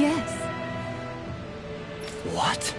Yes. What?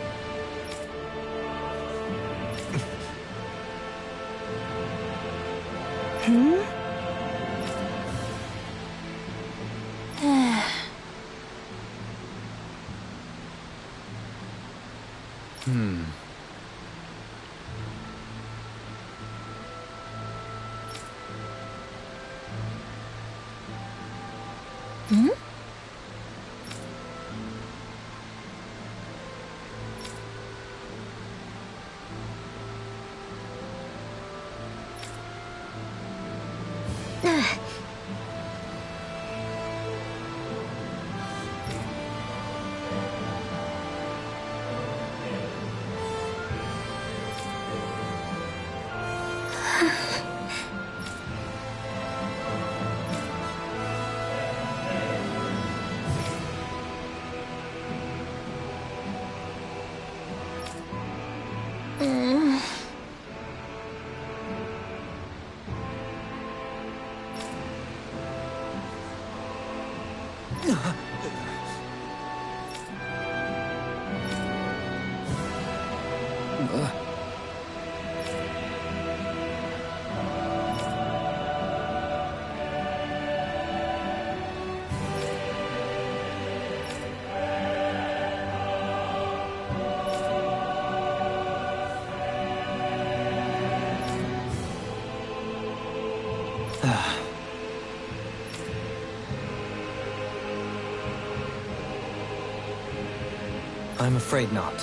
I'm afraid not.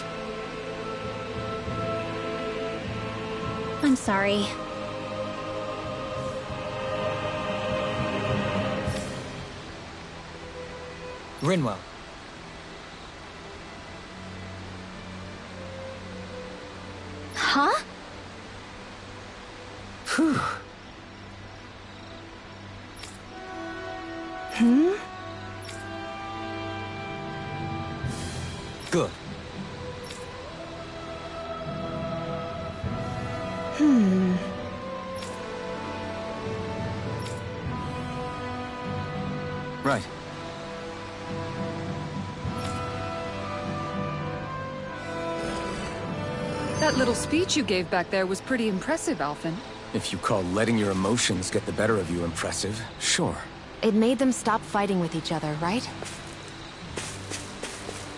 I'm sorry. Rinwell. Huh? Phew. Good. Right. That little speech you gave back there was pretty impressive, Alphen. If you call letting your emotions get the better of you impressive, sure. It made them stop fighting with each other, right?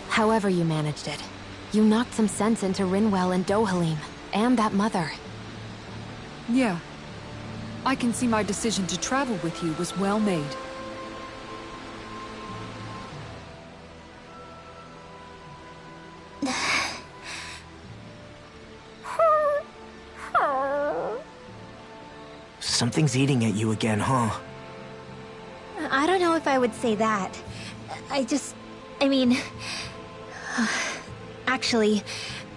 However you managed it, you knocked some sense into Rinwell and Dohalim, and that mother. Yeah. I can see my decision to travel with you was well made. Something's eating at you again, huh? I don't know if I would say that. I mean... Actually,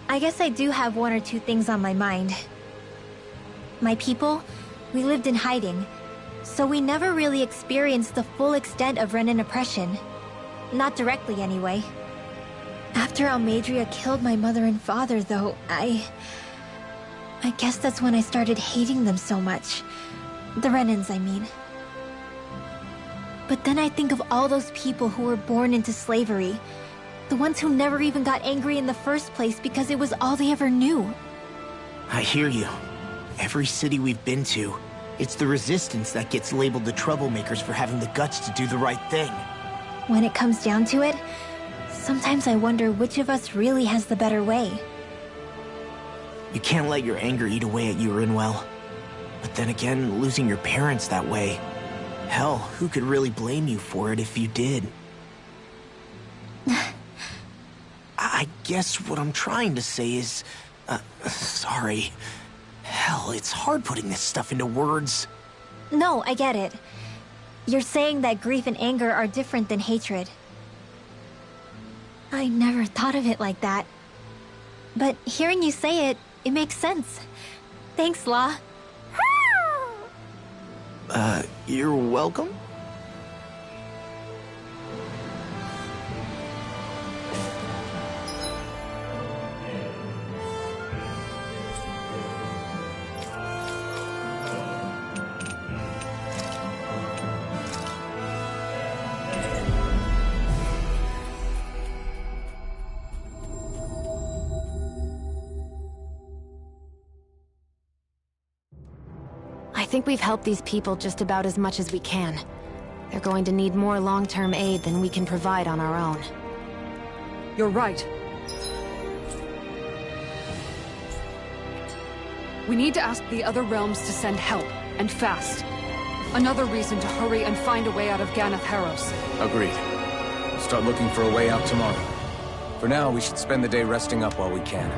I guess I do have one or two things on my mind. My people, we lived in hiding, so we never really experienced the full extent of Renan oppression. Not directly, anyway. After Almeidrea killed my mother and father, though, I guess that's when I started hating them so much. The Renans, I mean. But then I think of all those people who were born into slavery. The ones who never even got angry in the first place because it was all they ever knew. I hear you. Every city we've been to, it's the Resistance that gets labeled the troublemakers for having the guts to do the right thing. When it comes down to it, sometimes I wonder which of us really has the better way. You can't let your anger eat away at you, Rinwell. But then again, losing your parents that way... Hell, who could really blame you for it if you did? I guess what I'm trying to say is... sorry. Hell, it's hard putting this stuff into words. No, I get it. You're saying that grief and anger are different than hatred. I never thought of it like that. But hearing you say it, it makes sense. Thanks, La. You're welcome? I think we've helped these people just about as much as we can. They're going to need more long-term aid than we can provide on our own. You're right. We need to ask the other realms to send help, and fast. Another reason to hurry and find a way out of Ganath Haros. Agreed. We'll start looking for a way out tomorrow. For now, we should spend the day resting up while we can.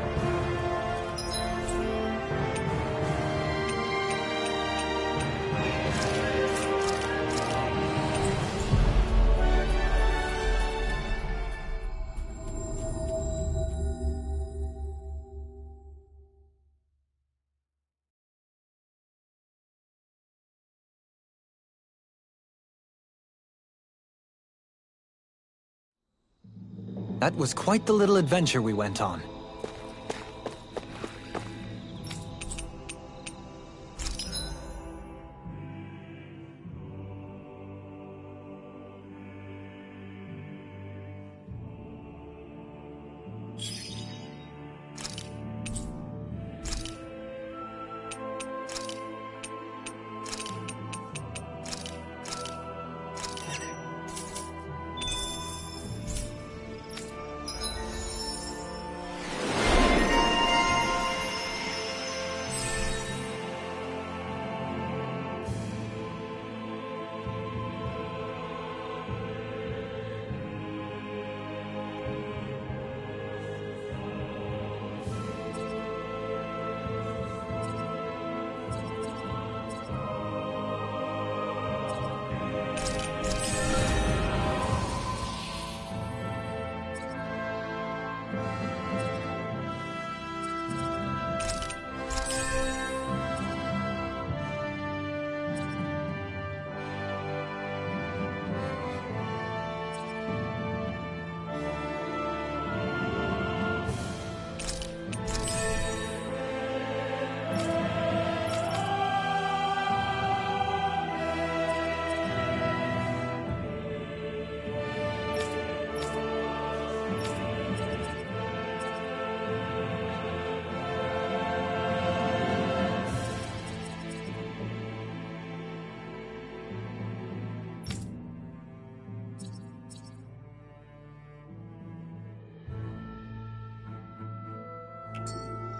That was quite the little adventure we went on.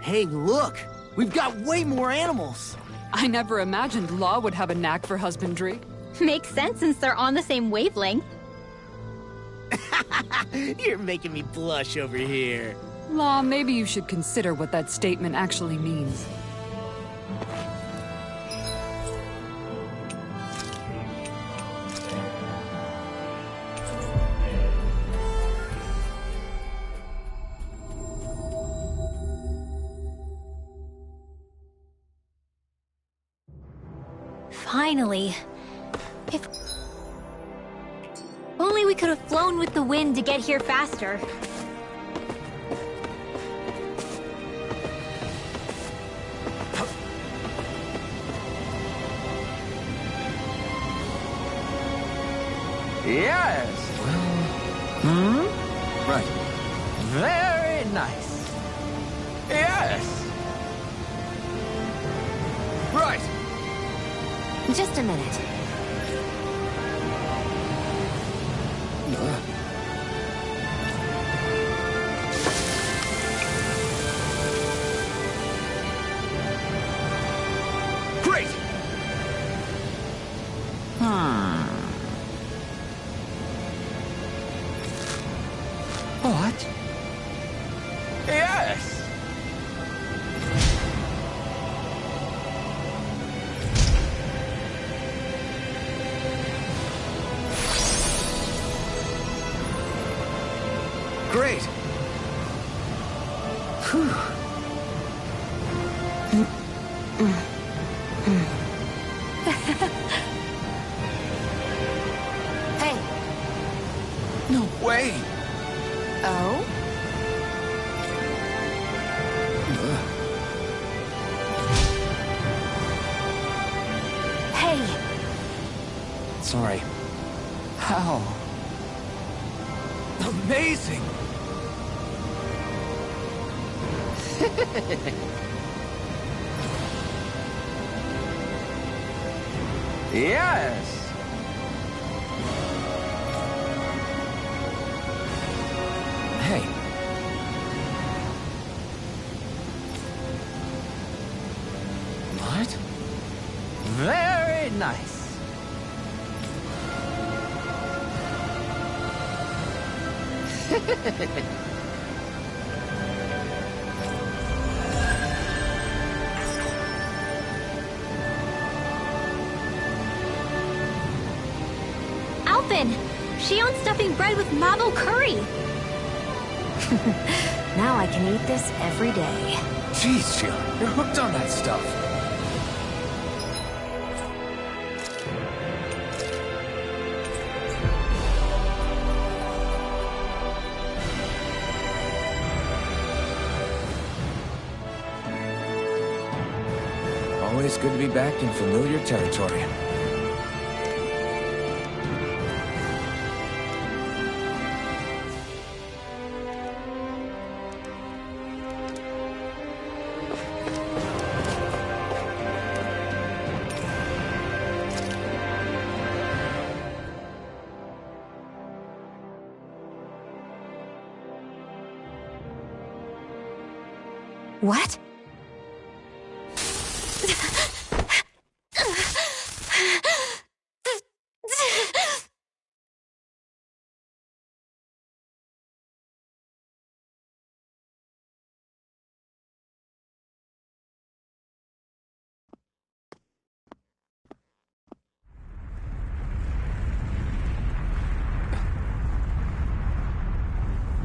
Hey, look! We've got way more animals! I never imagined Law would have a knack for husbandry. Makes sense since they're on the same wavelength. You're making me blush over here. Law, maybe you should consider what that statement actually means. Finally. If only we could have flown with the wind to get here faster. Yes! Right. Very nice. Yes! Right! Just a minute. Great! What? Yes! Great! Whew. Hey! No way! Oh? Hey! Sorry. How? Amazing! Yes! Hey. What? Very nice. Alphen! She owns stuffing bread with marble curry! Now I can eat this every day. Jeez, Jill, you're hooked on that stuff. Always good to be back in familiar territory. What?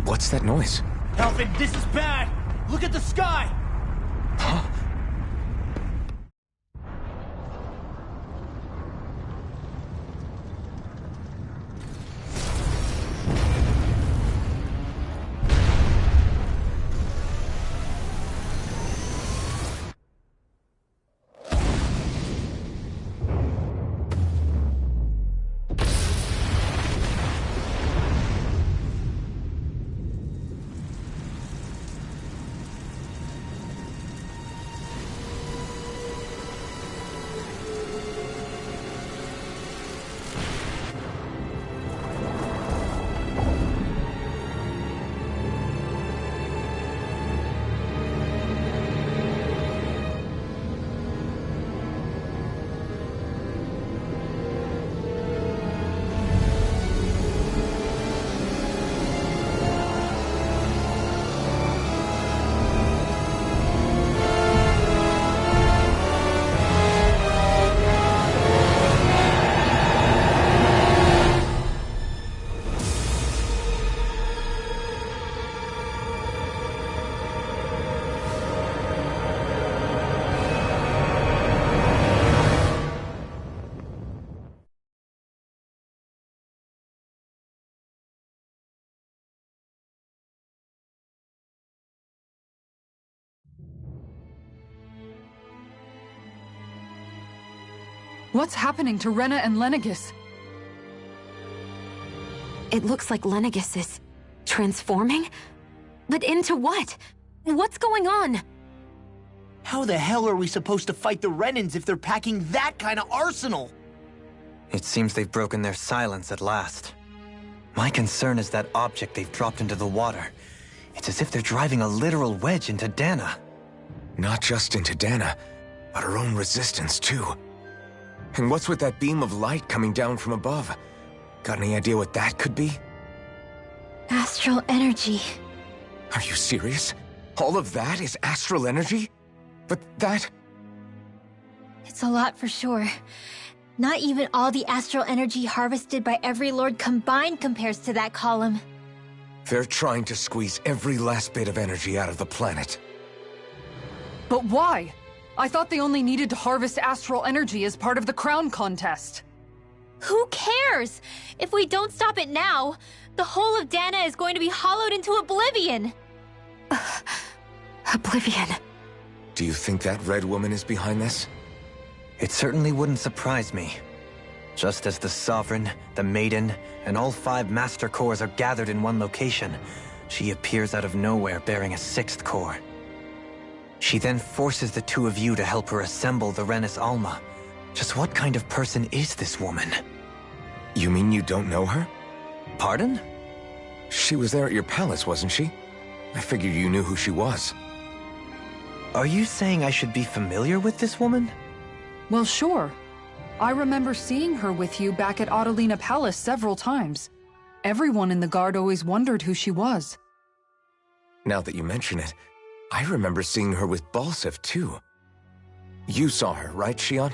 What's that noise? Alphen, this is bad! Look at the sky! Huh? What's happening to Rena and Lenegis? It looks like Lenegis is transforming? But into what? What's going on? How the hell are we supposed to fight the Renans if they're packing that kind of arsenal? It seems they've broken their silence at last. My concern is that object they've dropped into the water. It's as if they're driving a literal wedge into Dana. Not just into Dana, but her own resistance, too. And what's with that beam of light coming down from above? Got any idea what that could be? Astral energy. Are you serious? All of that is astral energy? But that... It's a lot for sure. Not even all the astral energy harvested by every lord combined compares to that column. They're trying to squeeze every last bit of energy out of the planet. But why? I thought they only needed to harvest astral energy as part of the crown contest. Who cares? If we don't stop it now, the whole of Dana is going to be hollowed into oblivion! Oblivion. Do you think that Red Woman is behind this? It certainly wouldn't surprise me. Just as the Sovereign, the Maiden, and all 5 Master Cores are gathered in one location, she appears out of nowhere bearing a 6th core. She then forces the 2 of you to help her assemble the Renis Alma, Just what kind of person is this woman? You mean you don't know her? Pardon? She was there at your palace, wasn't she? I figured you knew who she was. Are you saying I should be familiar with this woman? Well, sure. I remember seeing her with you back at Adelina Palace several times. Everyone in the guard always wondered who she was. Now that you mention it, I remember seeing her with Balseph, too. You saw her, right, Xion?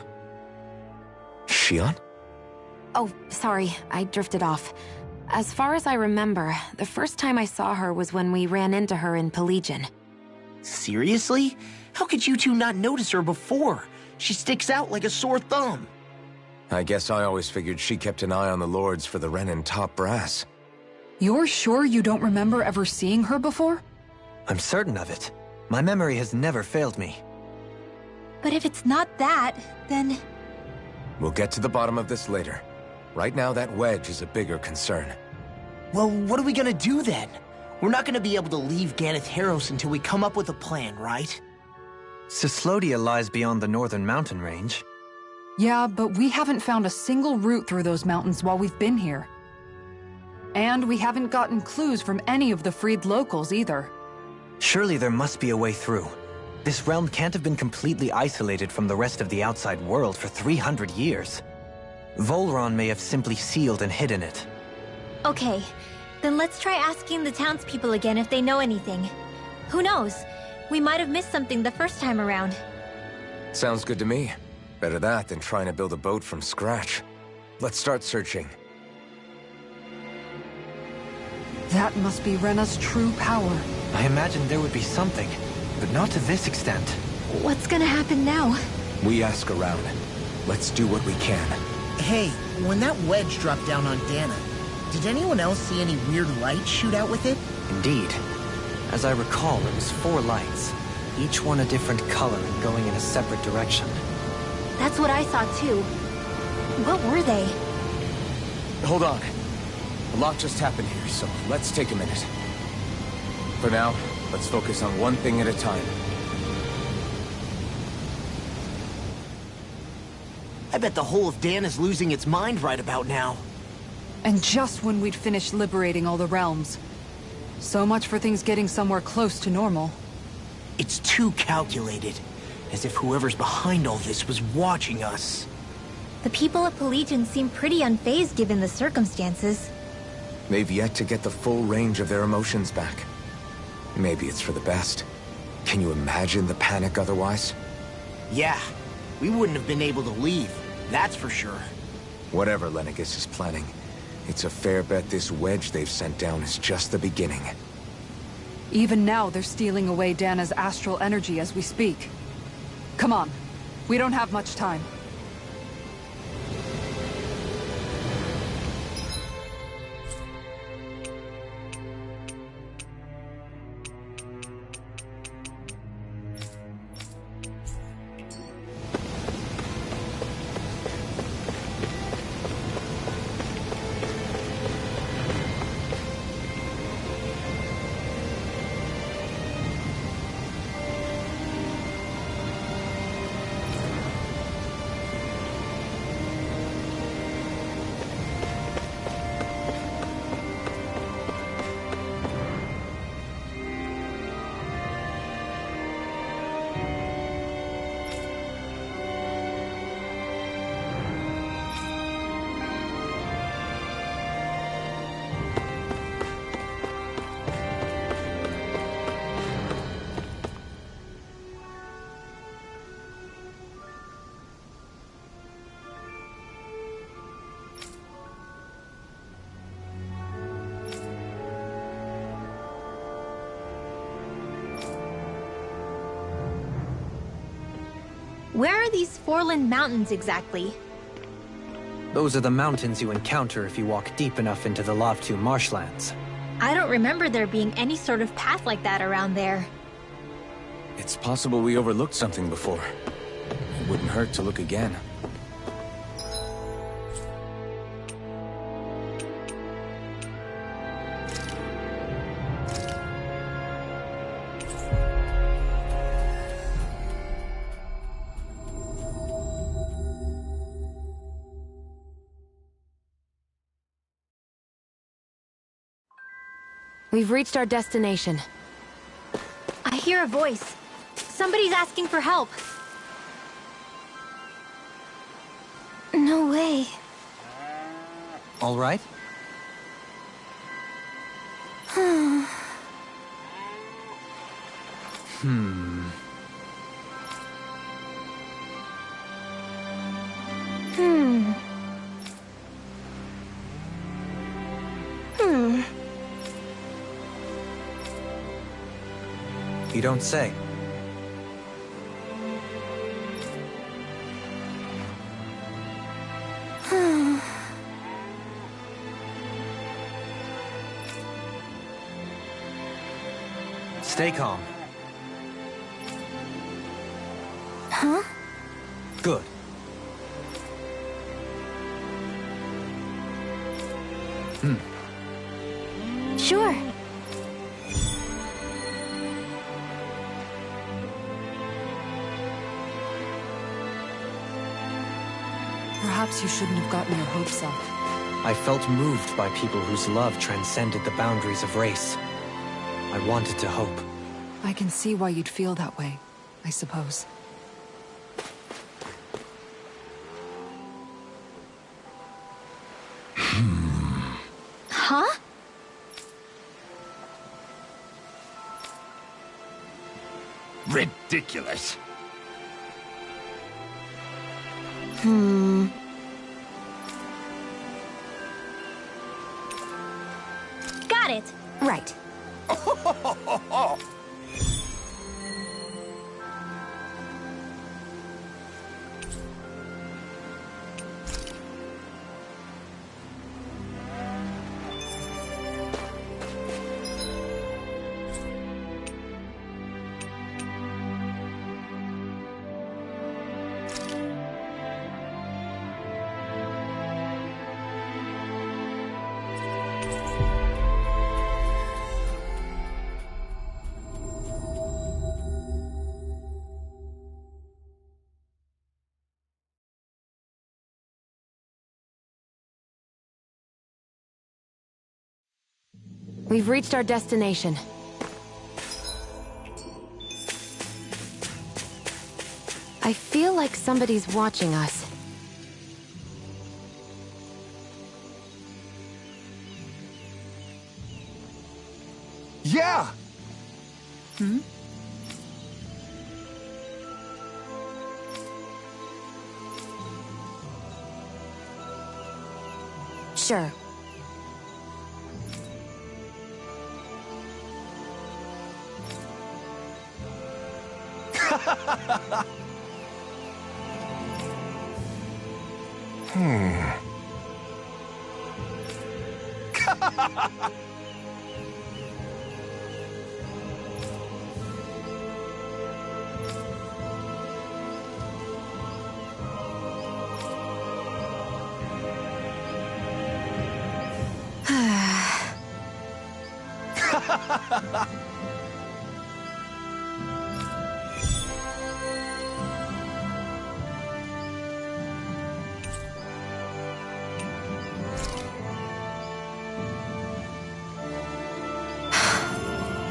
Xion? Oh, sorry, I drifted off. As far as I remember, the first time I saw her was when we ran into her in Pelegion. Seriously? How could you two not notice her before? She sticks out like a sore thumb. I guess I always figured she kept an eye on the lords for the Renan top brass. You're sure you don't remember ever seeing her before? I'm certain of it. My memory has never failed me. But if it's not that, then... We'll get to the bottom of this later. Right now, that wedge is a bigger concern. Well, what are we gonna do then? We're not gonna be able to leave Ganath Haros until we come up with a plan, right? Cyslodia lies beyond the northern mountain range. Yeah, but we haven't found a single route through those mountains while we've been here. And we haven't gotten clues from any of the freed locals either. Surely there must be a way through. This realm can't have been completely isolated from the rest of the outside world for 300 years. Volron may have simply sealed and hidden it. Okay, then let's try asking the townspeople again if they know anything. Who knows? We might have missed something the first time around. Sounds good to me. Better that than trying to build a boat from scratch. Let's start searching. That must be Rena's true power. I imagined there would be something, but not to this extent. What's gonna happen now? We ask around. Let's do what we can. Hey, when that wedge dropped down on Dana, did anyone else see any weird light shoot out with it? Indeed. As I recall, it was 4 lights, each one a different color and going in a separate direction. That's what I saw too. What were they? Hold on. A lot just happened here, so let's take a minute. For now, let's focus on one thing at a time. I bet the whole of Dana's losing its mind right about now. And just when we'd finished liberating all the realms. So much for things getting somewhere close to normal. It's too calculated. As if whoever's behind all this was watching us. The people of Pelegion seem pretty unfazed given the circumstances. They've yet to get the full range of their emotions back. Maybe it's for the best. Can you imagine the panic otherwise? Yeah, we wouldn't have been able to leave, that's for sure. Whatever Lenegis is planning, it's a fair bet this wedge they've sent down is just the beginning. Even now, they're stealing away Dana's astral energy as we speak. Come on. We don't have much time. Where are these Forland Mountains exactly? Those are the mountains you encounter if you walk deep enough into the Lavtu marshlands. I don't remember there being any sort of path like that around there. It's possible we overlooked something before. It wouldn't hurt to look again. We've reached our destination. I hear a voice. Somebody's asking for help. No way. All right? You don't say. Stay calm. Huh? Good. Sure. Perhaps you shouldn't have gotten your hopes up. I felt moved by people whose love transcended the boundaries of race. I wanted to hope. I can see why you'd feel that way, I suppose. Huh? Ridiculous. Got it. Right. We've reached our destination. I feel like somebody's watching us. Yeah! Sure.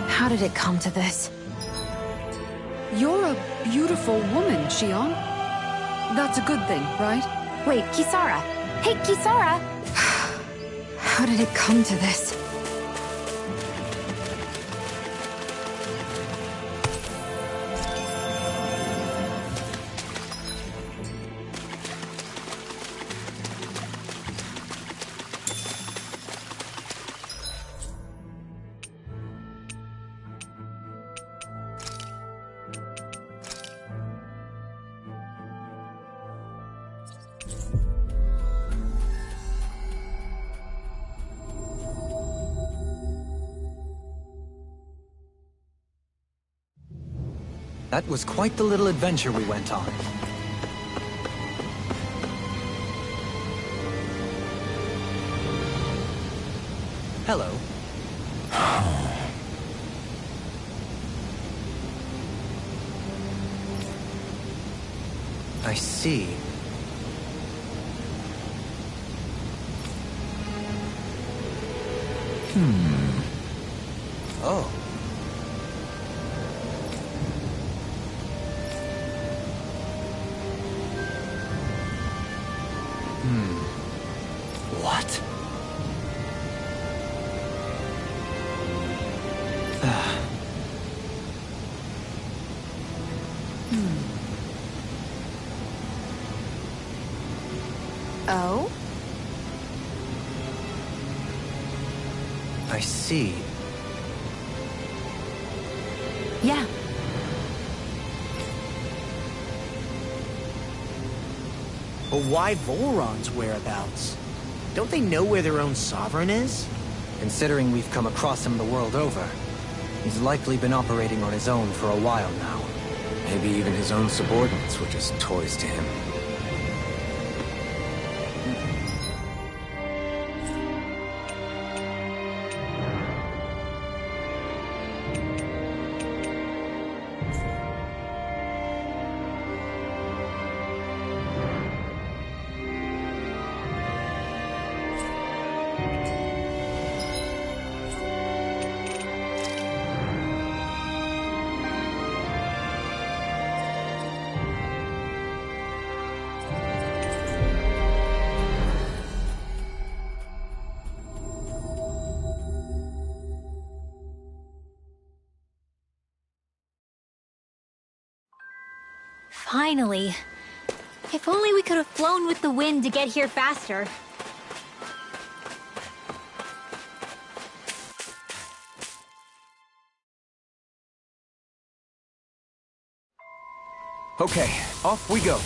How did it come to this? You're a beautiful woman, Xion. That's a good thing, right? Wait, Kisara! Hey, Kisara! How did it come to this? That was quite the little adventure we went on. Hello. I see. What? Oh? I see. Yeah. But why Volron's whereabouts? Don't they know where their own sovereign is? Considering we've come across him the world over, he's likely been operating on his own for a while now. Maybe even his own subordinates were just toys to him. Finally. If only we could have flown with the wind to get here faster. Okay, off we go.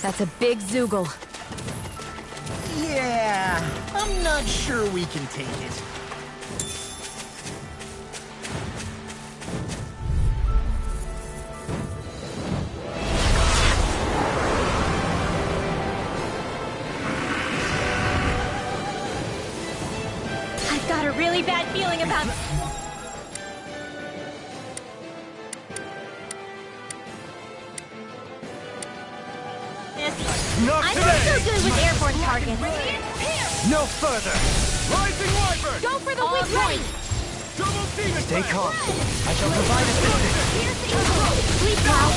That's a big Zoogle. Yeah, I'm not sure we can take it. I've got a really bad feeling about... Not I'm today! not so good with airborne targets. No further! Rising Wyvern! Go for the weak point! Double demon! Stay calm. I shall provide assistance. Sleep now.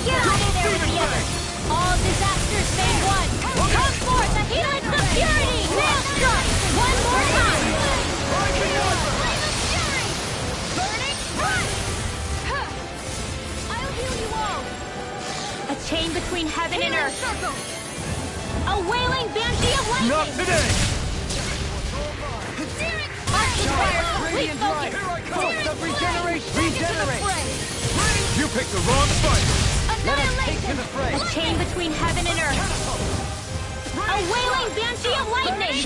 Get on in there with the others. All disasters save one. Come forth, the healers of purity! Maelstrom! One more time! Rising Wyvern! Burning front! I'll heal you all. A chain between heaven and earth. A wailing banshee of lightning! Not today! Arctic fire, complete focus! Regenerate! You picked the wrong fight! Annihilation! A chain between heaven and earth. A wailing banshee of lightning!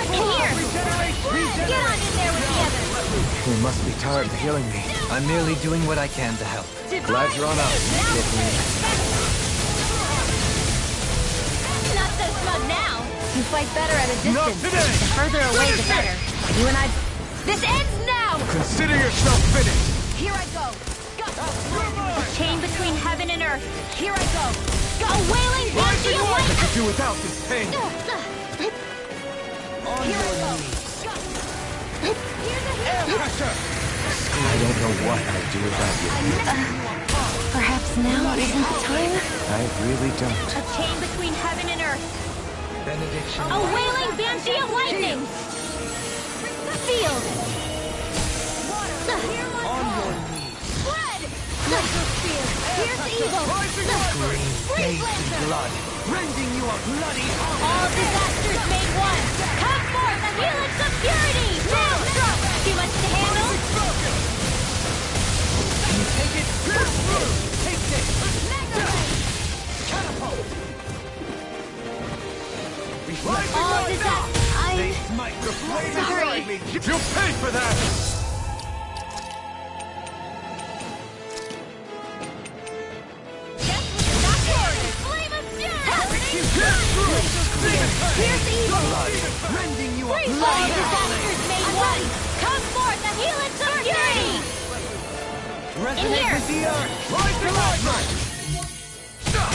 In here! Get on in there with the others! You must be tired of healing me. I'm merely doing what I can to help. Glad you're on out. Not so smug now! You fight better at a Not distance. today! The further away, the better. You and I... This ends now! Consider yourself finished! Here I go! A chain between heaven and earth. Here I go! A wailing banshee of I lightning! could do without this pain! Here I go! Air pressure! I don't know what I'd do without you. Perhaps now isn't the time? I really don't. A chain between heaven and earth. Benediction. A wailing banshee of lightning! Field! On your knees. Blood! spear! Here's evil! Freeze Lancer! Blood, rending you a bloody All disasters made one! Come forth, the helix of purity! Maelstrom! Too much to handle? Take it! Pierce through! Take this! Mega Ray! Catapult! All disasters... They smite the blade Sorry. inside me! You'll pay for that! Flame of Here's evil! Rending you a All bloody disasters made one! Come forth, the helix of purity! Resonate here. with the earth! Rise to life!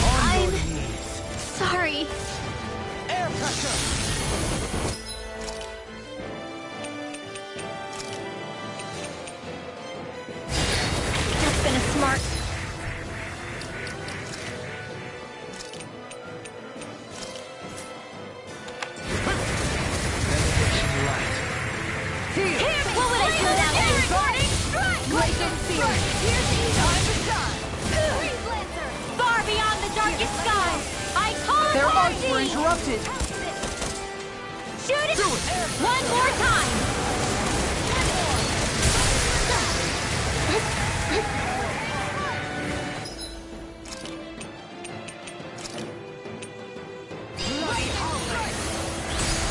On your knees! Sorry. Air pressure! That's been a smart... What would I do without you? Blazing Spear! Here's far beyond the darkest skies! I call Their upon arcs were thee! interrupted. Shoot it! One more time!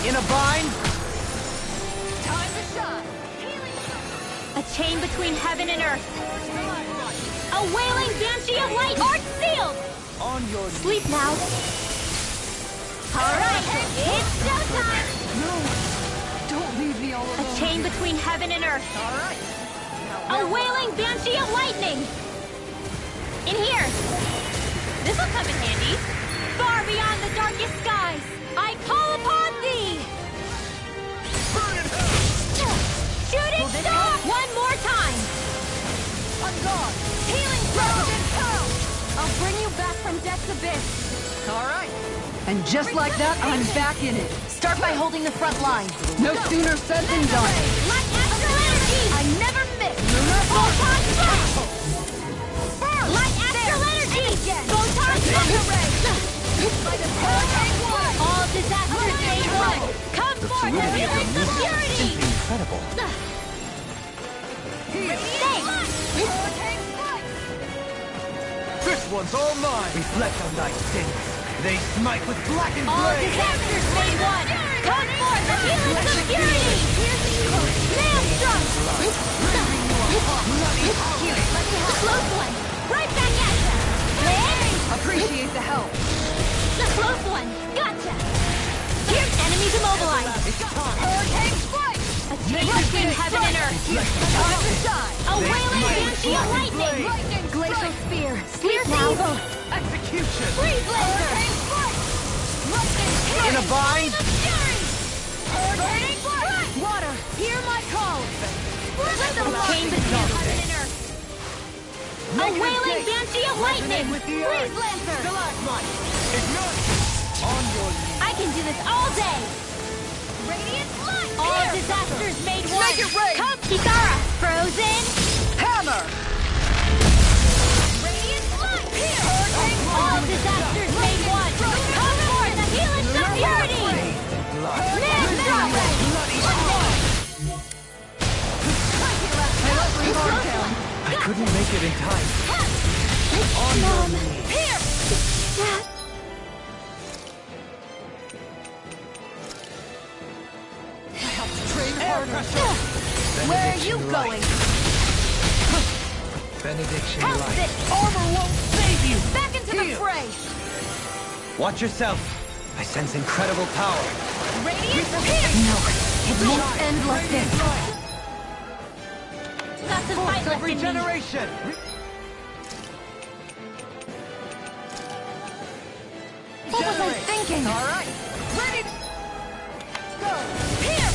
In a bind? A chain between heaven and earth. A wailing banshee of light! Art sealed! On your Sleep now. All right, it's showtime! Don't leave me all alone. A chain between heaven and earth. All right. A wailing banshee of lightning! In here! This'll come in handy. Far beyond the darkest skies, I call upon thee! Shooting star! One more time! On guard. Healing throw! I'll bring you back from death's abyss. All right. And just like that, I'm back in it. Start by holding the front line. No sooner said than done. Light astral energy! I never miss! Photon flash! Light astral energy! Photon flash! All disasters made one! Come forth, the helix of purity! Incredible. Thanks! This one's all mine. Reflect on thy sins. They smite with blackened All blade. disasters made one! Come forth, the helix of purity! Maelstrom! The close one! Right back at ya! Appreciate the help. The close one! Gotcha! Here's enemies immobilized! Hurricane strike! A chain between heaven and earth! A wailing banshee of lightning! Glacial spear. Here's evil! Execution! Freeze Lancer! In a bind? Water, hear my call! A chain between heaven and earth! A wailing banshee of lightning! With the Freeze earth. Lancer! Stalagmite! Ignite! On your knees! I can do this all day! Radiant light! All disasters made one! Make it rain! Come, Kisara! Frozen! Hammer! Radiant light! All disasters made one! Come forth, the helix of purity! Maelstrom! I couldn't make it in time. On your knees! Here! Air pressure! Where are you going? Benediction How's light. this? Armor won't save you! Back into the Here. fray! Watch yourself. I sense incredible power. Radiant No, it won't end like this. got some fight Force of left in me. regeneration! What was I thinking? All right. Ready? Go! Here!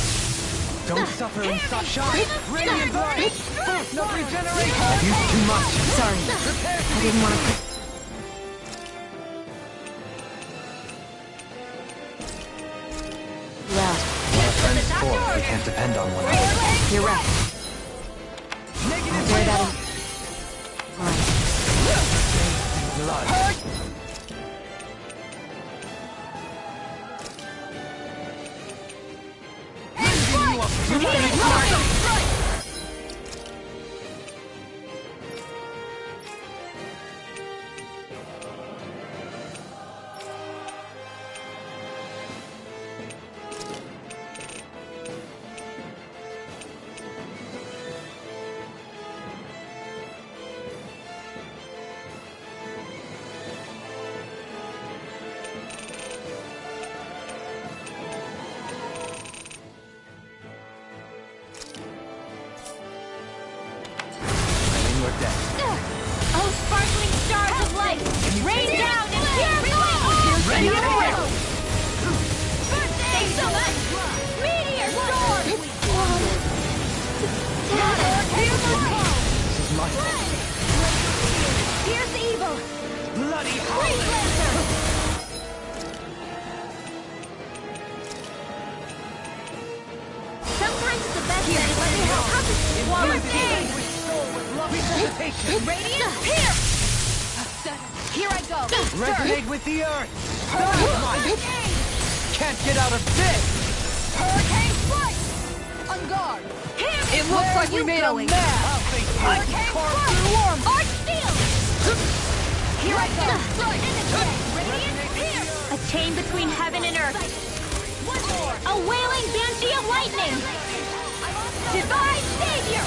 Don't suffer in such shock. Radiant light! Force of regeneration! Used too much. Sorry, I didn't want to... Our friends for, we can't depend on one another. You're right. Negative Bear that wave in mind. Oh, sparkling stars of light! Rain down and pure flame! Ready to hit! Thanks so much! Meteor storm! This is my fault. Here's evil! Bloody Freeze howling! Lancer! Sometimes the best bet is when you have to swallow things! Resuscitation! Radiant, here! Here I go! Resonate with the earth! Can't get out of this! Hurricane Strike! On guard! It looks like we made a mess! I'll face you! Hurricane Strike! Arch Steel! Here I go! Radiant, here! A chain between heaven and earth. A wailing banshee of lightning! Divine Savior!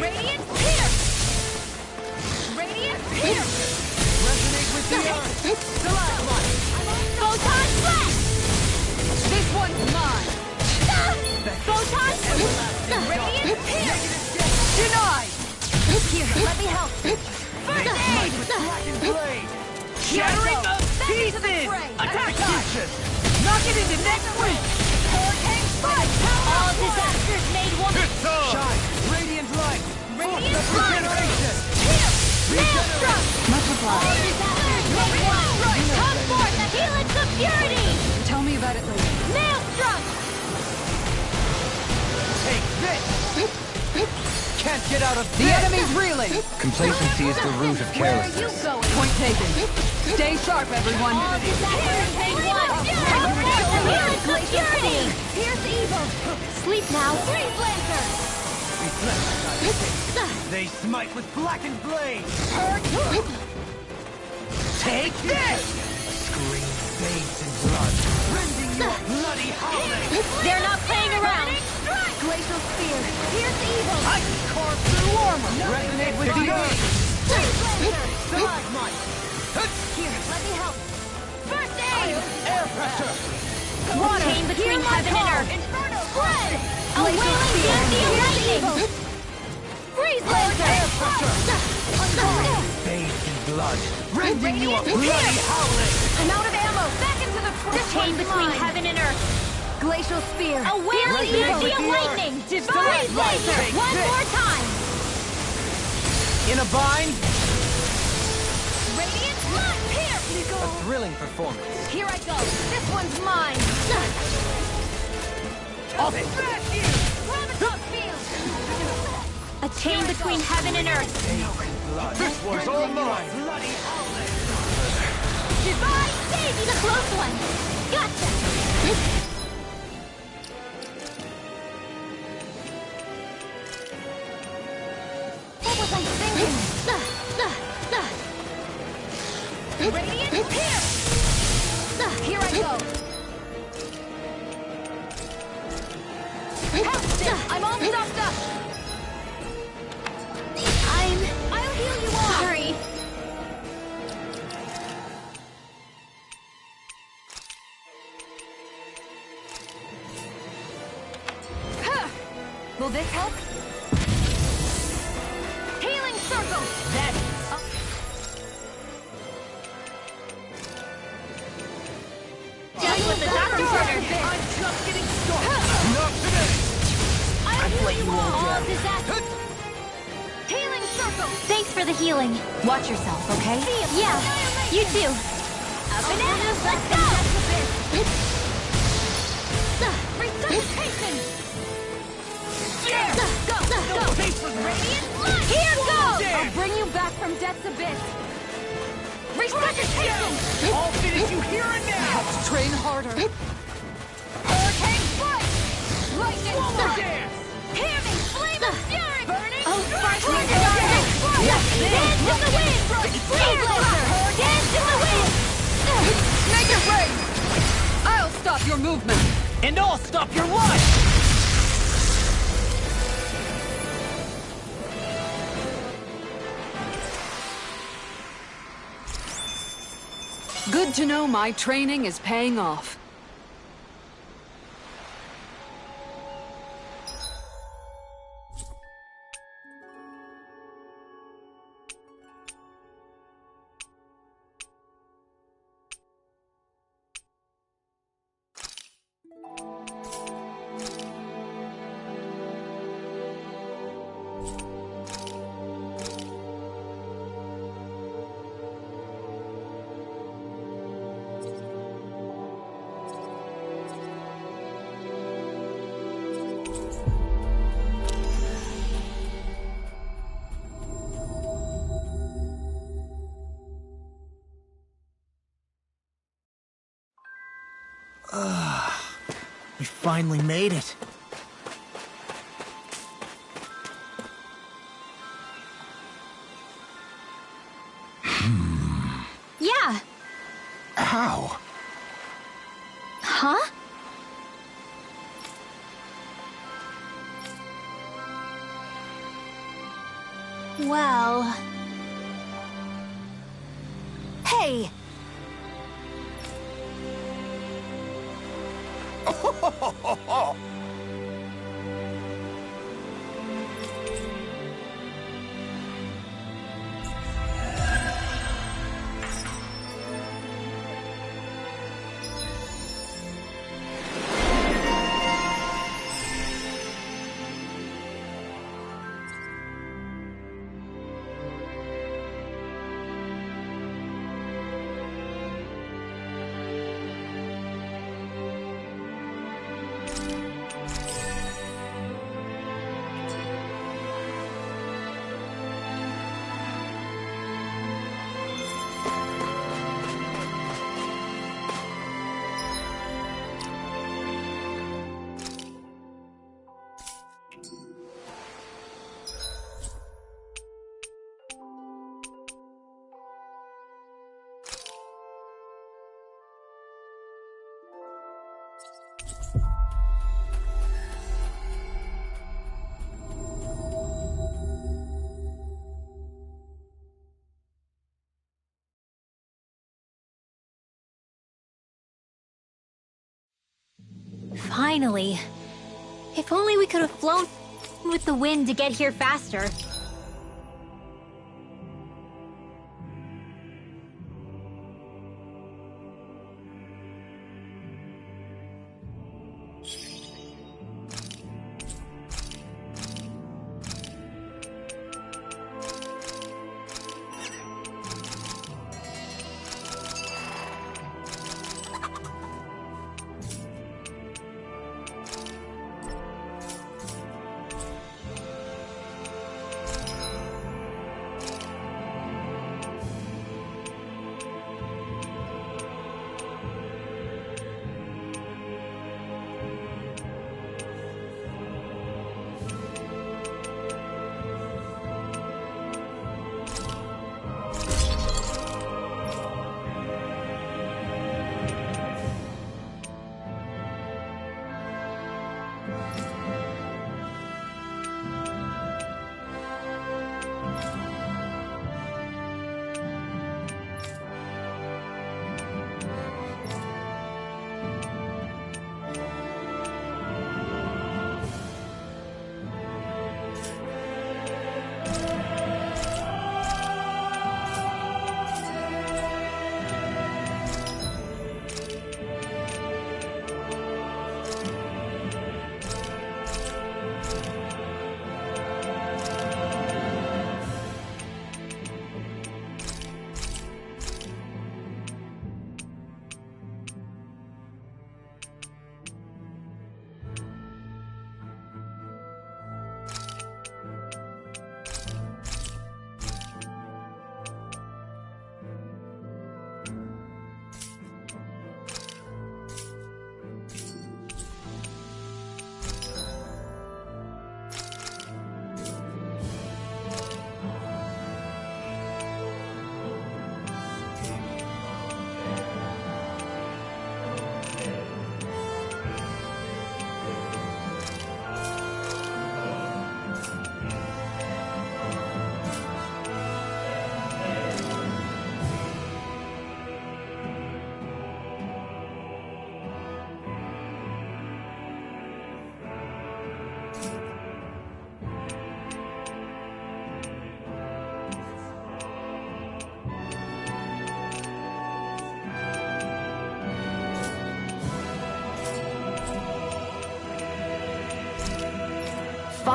Radiant Pierce! Radiant Pierce! Resonate with the earth! Stalagmite! Photon Flash! This one's mine! Photon! Radiant Pierce! Denied! Here, let me help! First aid! Blackened blade! Shattering of pieces! Attack Pieces! Knock it into next week! Hurricane Strike! All disasters made one! Shine! Radiant light! Radiant Force of light! regeneration! Maelstrom! Much All obliged. disasters made one! Come forth, the helix of purity! Tell me about it later. Maelstrom! Take this! Can't get out of The this! enemy's reeling! Complacency is the root of Where are you carelessness. going? Point taken. Stay sharp, everyone. All disasters made one! Come forth, the helix of purity! Here's evil! Sleep now! Freeze Lancer! They smite with blackened blade! Take this! Scream bathed in blood, rending your bloody howling! They're not playing around! Glacial Spear! Here's evil! I can carve through armor! Resonate with the earth! Freeze Lancer! Stalagmite! Here, let me help! First aid! Air pressure! A chain between heaven and earth! Inferno! Spread! A wailing banshee of lightning! Freeze Lancer! Air pressure! Bathed in blood, rending your bloody howling! I'm out of ammo! Back into the front! The chain between heaven and earth! Glacial Spear! A wailing banshee of lightning! Freeze Lancer! Take One this. more time! In a bind? Radiant Blood! Here! A thrilling performance. Here I go! This one's mine! I'll smash you! A chain between heaven and earth! This was all mine! Bloody howling! Divine Savior! The close one! Gotcha! What was I thinking? Radiant Pierce! Here I go! I'm all stuffed up! I'll heal you all! Sorry. Will this help? Healing circle! That's... Just what the doctor ordered! I'm just getting started! Not today! I'll heal let you you all all! down. Disaster! Healing circle! Thanks for the healing. Watch yourself, okay? Yeah, you too. Up and at 'em, let's go! Resuscitation! Go, go! Here goes! I'll bring you back from death's abyss. Resuscitation! I'll finish you here and now! Let's train harder. Hurricane strike! Lightning strike! Dance! Hear me! Flame of fury! Burning Oh, strike! Sparkling Hurricane Dark! strike! Dance in the wind! Flame blazer! Dance in the wind! Make it rain! I'll stop your movement. And I'll stop your life! Good to know my training is paying off. We finally made it. Yeah. How? Huh? Well... Hey! Finally. If only we could have flown with the wind to get here faster.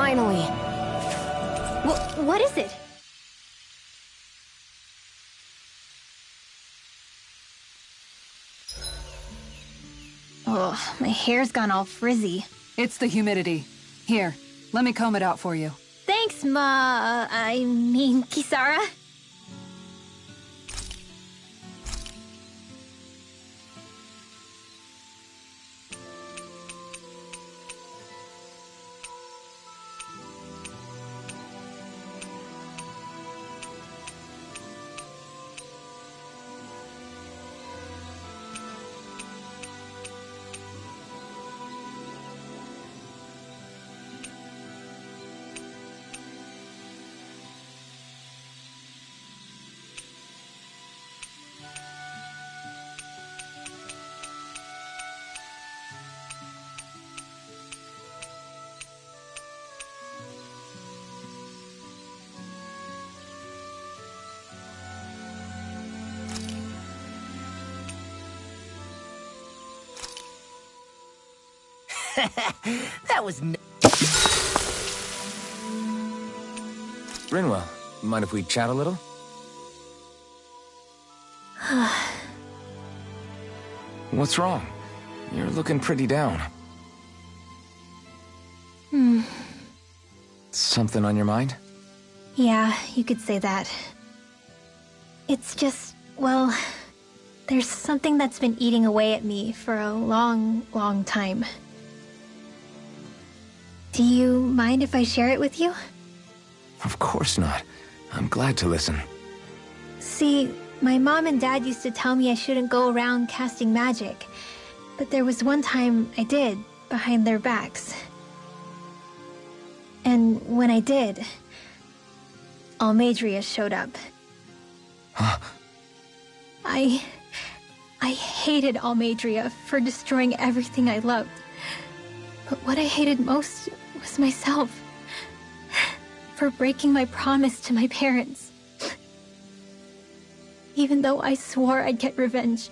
Finally. What is it? Oh, my hair's gone all frizzy. It's the humidity. Here, let me comb it out for you. Thanks, I mean, Kisara. That was Rinwell, mind if we chat a little? What's wrong? You're looking pretty down. Something on your mind? Yeah, you could say that. It's just, well, there's something that's been eating away at me for a long, long time. Do you mind if I share it with you? Of course not. I'm glad to listen. See, my mom and dad used to tell me I shouldn't go around casting magic. But there was one time I did, behind their backs. And when I did, Almeidrea showed up. Huh? I hated Almeidrea for destroying everything I loved. But what I hated most was myself. For breaking my promise to my parents. Even though I swore I'd get revenge,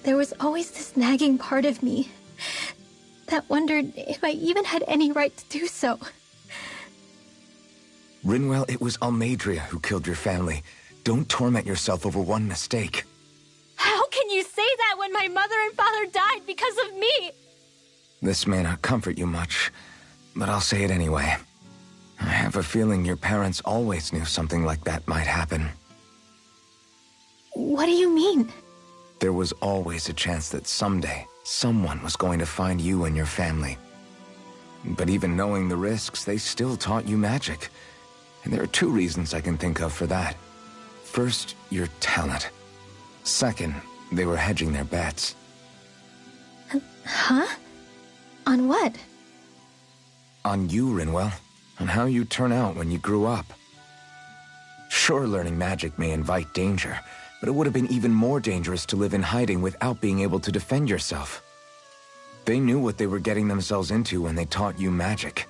there was always this nagging part of me that wondered if I even had any right to do so. Rinwell, it was Almeidrea who killed your family. Don't torment yourself over one mistake. How can you say that when my mother and father died because of me? This may not comfort you much, but I'll say it anyway. I have a feeling your parents always knew something like that might happen. What do you mean? There was always a chance that someday, someone was going to find you and your family. But even knowing the risks, they still taught you magic. And there are two reasons I can think of for that. First, your talent. Second, they were hedging their bets. Huh? On what? On you, Rinwell. On how you turn out when you grew up. Sure, learning magic may invite danger, but it would have been even more dangerous to live in hiding without being able to defend yourself. They knew what they were getting themselves into when they taught you magic.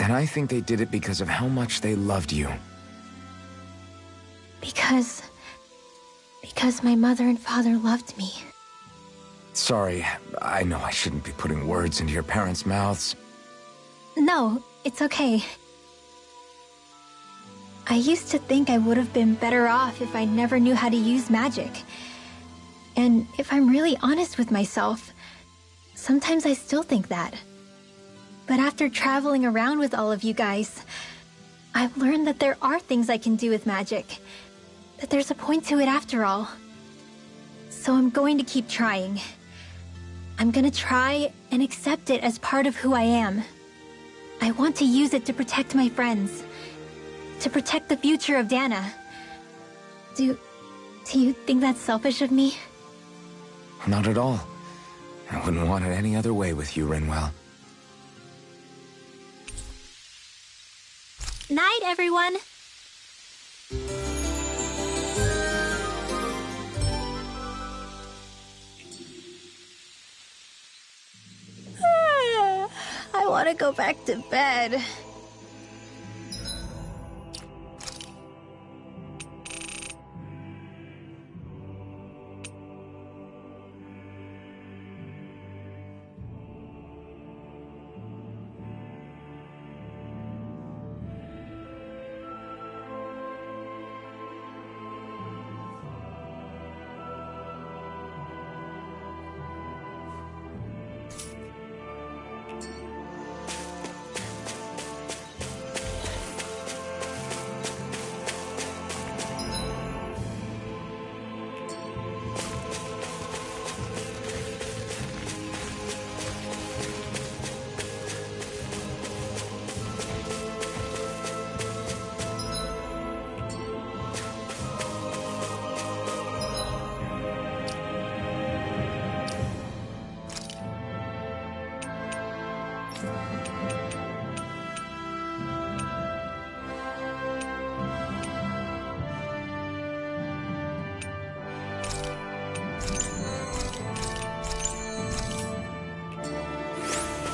And I think they did it because of how much they loved you. Because my mother and father loved me. Sorry, I know I shouldn't be putting words into your parents' mouths. No, it's okay. I used to think I would have been better off if I never knew how to use magic. And if I'm really honest with myself, sometimes I still think that. But after traveling around with all of you guys, I've learned that there are things I can do with magic. That there's a point to it after all. So I'm going to keep trying. I'm gonna try and accept it as part of who I am. I want to use it to protect my friends. To protect the future of Dana. Do you think that's selfish of me? Not at all. I wouldn't want it any other way with you, Rinwell. Night, everyone! I want to go back to bed.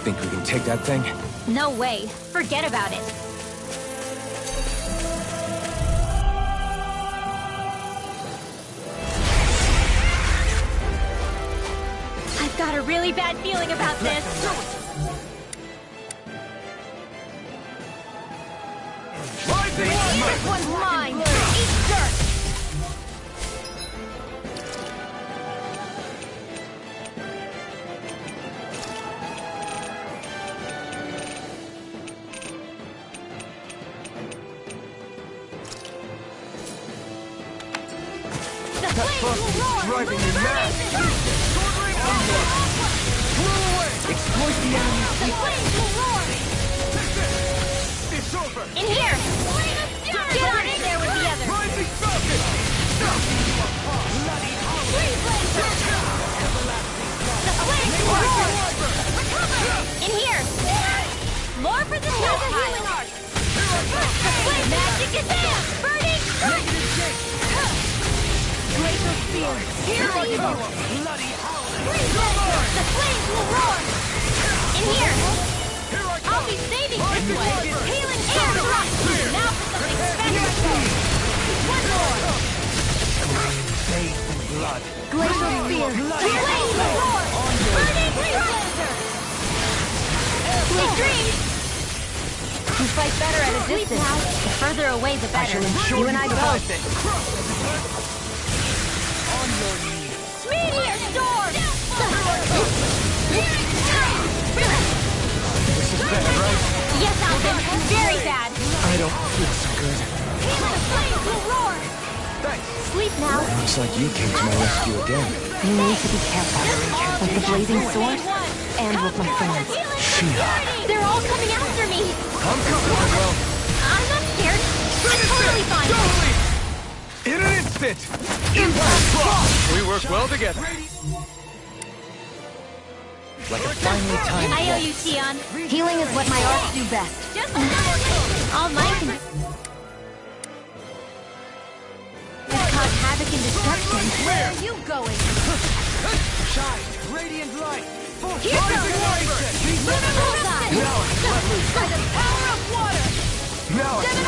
Think we can take that thing? No way. Forget about it. I've got a really bad feeling about this. This one's mine! Eat dirt! The flames will roar! driving me mad! Exploit the enemy! The flames will roar! It's over! In here! Get on in there with the others! Rising Falcon! Freeze Lancer! The flames will roar! In here! More for the healing art! The flame magic is in! Burning strike! Glacial Spear! Here I go! Freeze Lancer! The flames will roar! In here! I'll be saving this one! Healing air thrust! Now for something special! One more! Bathed in blood. Glacial Spear! The flames will roar! Burning Freeze Lancer! Sweet dreams! You fight better at a distance. Now. The further away, the better. You and I both. On your knees. Meteor Storm! This is bad, right? Yes, Alvin. Very bad. I don't feel so good. The flames will roar! Thanks. Sleep now. Looks like you came to my rescue again. You need to be careful. With the blazing sword, and with my friends. They're all coming after me. I'm coming, Manuel. I'm not scared. I'm totally fine. In an instant! Impact drop! We work well together. Like a finely timed I owe waltz. you, Tion. Healing is what my arts do best. Just another little. All mine can cause havoc and destruction. Where are you going? Shine, radiant light. Here goes! Bullseye! By the power of water! Now I can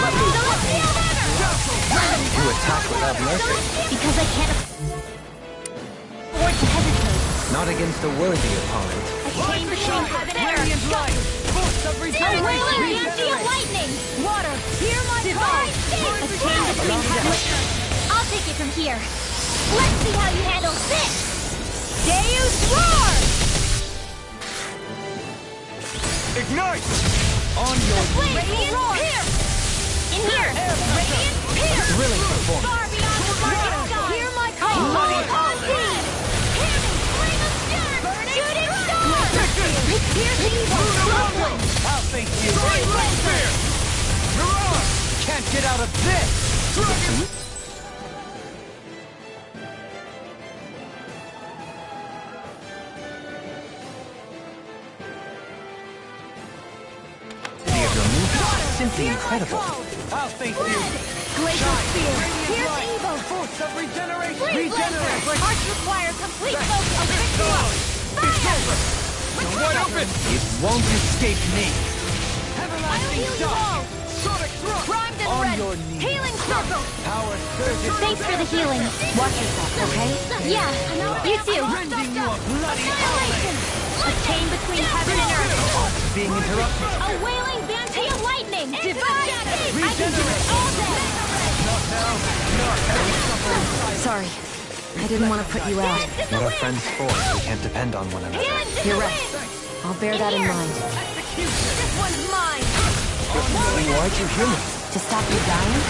You attack without mercy. Because I can't afford to hesitate. Not against a worthy opponent. A chain between heaven and radiant earth. light. Force of A regeneration. wailing banshee of lightning! Water, hear my call! A chain between heaven and earth. I'll take it from here. Let's see how you handle this! Deus Roar! Ignite! On your Radiant Pierce! In here! Radiant Pierce! Thrilling performance. Far beyond the market sky! Hear my call! On speed! Flame of Fury! Shooting star! Pierce evil! I'll thank you. Freeze Lancer! Mirage! Can't get out of this! Simply incredible. I'll thank you. Glacial Spear! Radiant Pierce light. evil! Force of regeneration. Freeze Lancer! Hearts require complete focus! I'll pick you up! Fire! You're wide open. It won't escape me. I'll Everlasting heal you shot. all! Sonic thrust. Primed and On ready! your knees. Healing circle! Power surges. Thanks for the healing. Watch yourself, okay? Yeah, you too. Rending you a bloody Annihilation! A chain between heaven and earth. Being interrupted. A wailing banshee of lightning! Divine! I can do it all day! Sorry. I didn't want to put you out. What are friends for? We can't depend on one another. Healing to You're the right. wind! I'll bear that in mind. This one's mine! Why'd you heal me? To stop you dying?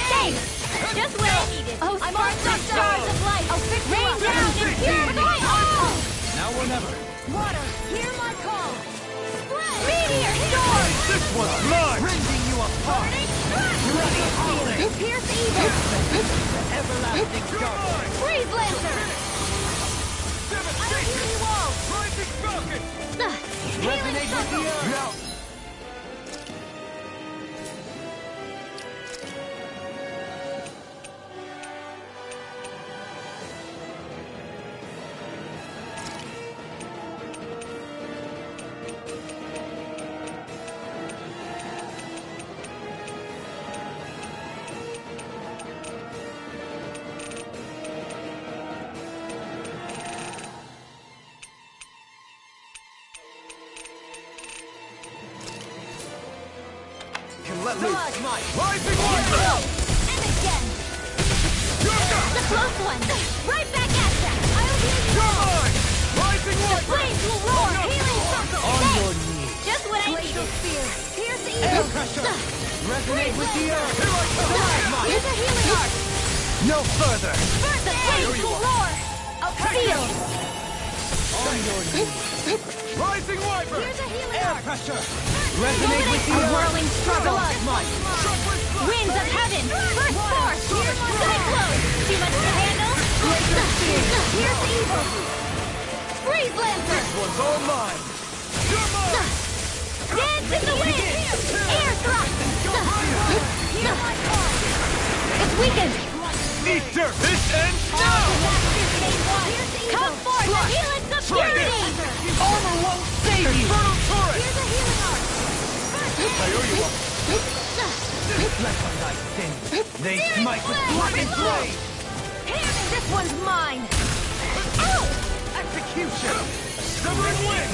Thanks! Just what I needed. Oh, I'm on the stars of light. I'll fix rain down and purify all! Now or never. Water, hear my call! Meteor storm! This one's mine. Rending you apart. Pierce evil! Everlasting dark. Freeze Lancer! I'll heal you all! Rising Falcon. Healing Resonate with the circle! earth. Now. can let loose. Rising Wiper! And again! The close one! Right back at ya! I'll heal you all! Rising The flames will roar! Healing circle! On Thanks! your knees. Just what I needed! Here's the Air evil! pressure! Resonate with the earth! Here's a healing arc! No further! The flames will roar! Sealed! On your knees. Rising Wiper! Here's a healing Air arc! pressure! Resonate with the A earth! whirling struggle! Winds of heaven! First force! Cyclone! Too much to handle? Here's evil! Freeze Lancer! One's all mine! You're mine! Dance in the wind! Air thrust! Here's my call! It's weakened! Eat dirt! This ends now! Come forth and heal its purity! Armor won't save you! Infernal turret! Here's a healing arc! I owe you one. Let the night sing. They smite with blood and flame! This one's mine! Ow! Execution! Severing wind!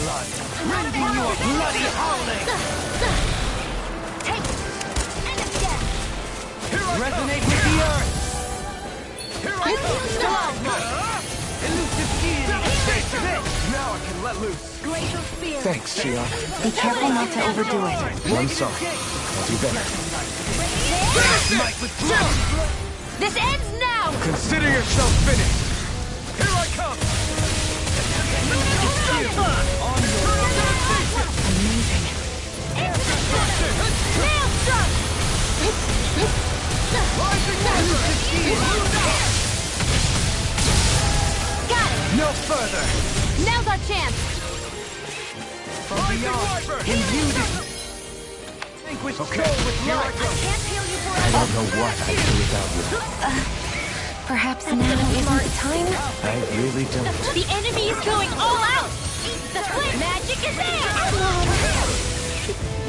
Blood! Rending you a bloody howling! Take it! And again! Resonate with the earth! Here I come! Elusive deity! Take this! Now I can let loose! Glacial spear! Thanks, Shionne. Be careful not to overdo it. I'm sorry. I'll do better. Smite with blood! This ends now! Consider yourself finished! Here I come! On your Amazing! Maelstrom! Got it! no further! Now's our chance! From beyond, imbued in vanquished soul with life! Can't heal you I forever! don't know what I'd do without you. Perhaps now isn't the time? I really don't. The enemy is going all out! The flame magic is there!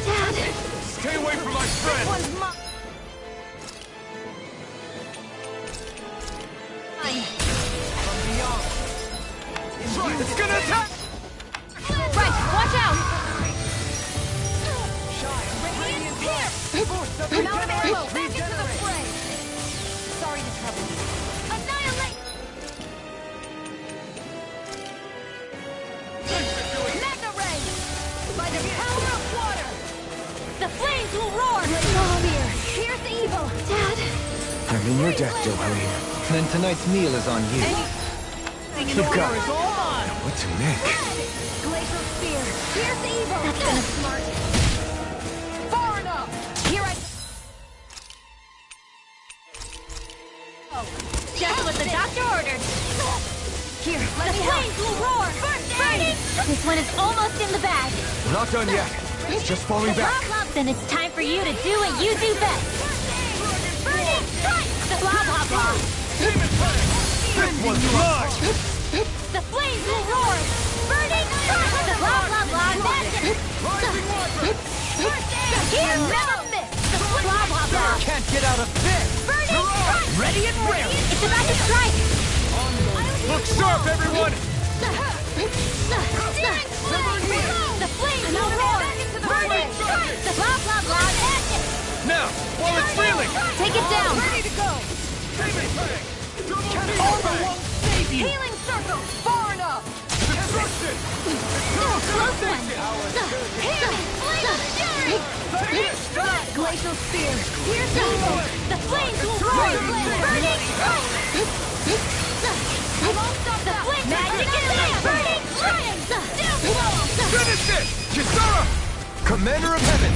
Dad! Stay away from my friend! One's mine! From beyond! It's gonna attack! Right, watch out! Radiant Here! force of Amount of ammo! regeneration! Back into the fray! Sorry to trouble you. Annihilate! Mega ray! By the power of water! The flames will roar! Here's the evil! Dad! I'm in your debt, Dohalim. Then tonight's meal is on you. You got it. What to make? Glacial spear! Here's the evil! That's been a smart! Far enough! Here I... Just what the doctor ordered! Here, the flames will roar! Burning! This one is almost in the bag! We're not done yet. It's just falling back. Then it's time for you to do what you do best! Burning strike! Blah blah blah! This one's mine! The flames will roar! Burning strike! The blah blah blah magic! Here, never miss! The blah blah blah! Can't get out of this! Burning strike! Ready and ready! It's about to strike! Look sharp, everyone! The flames will roar! Burning strike! The blah blah blah magic! Now, while it's reeling! Take it down! Ready to go! Armor won't save you! Healing circle! Far enough! Destruction! Close one! Here! Flame strike! Glacial spear! Here's the evil! The flames will roar! Burning strike! I won't stop the flame! Magic is there! Burning strike! Finish it! Kisara! Commander of Heaven!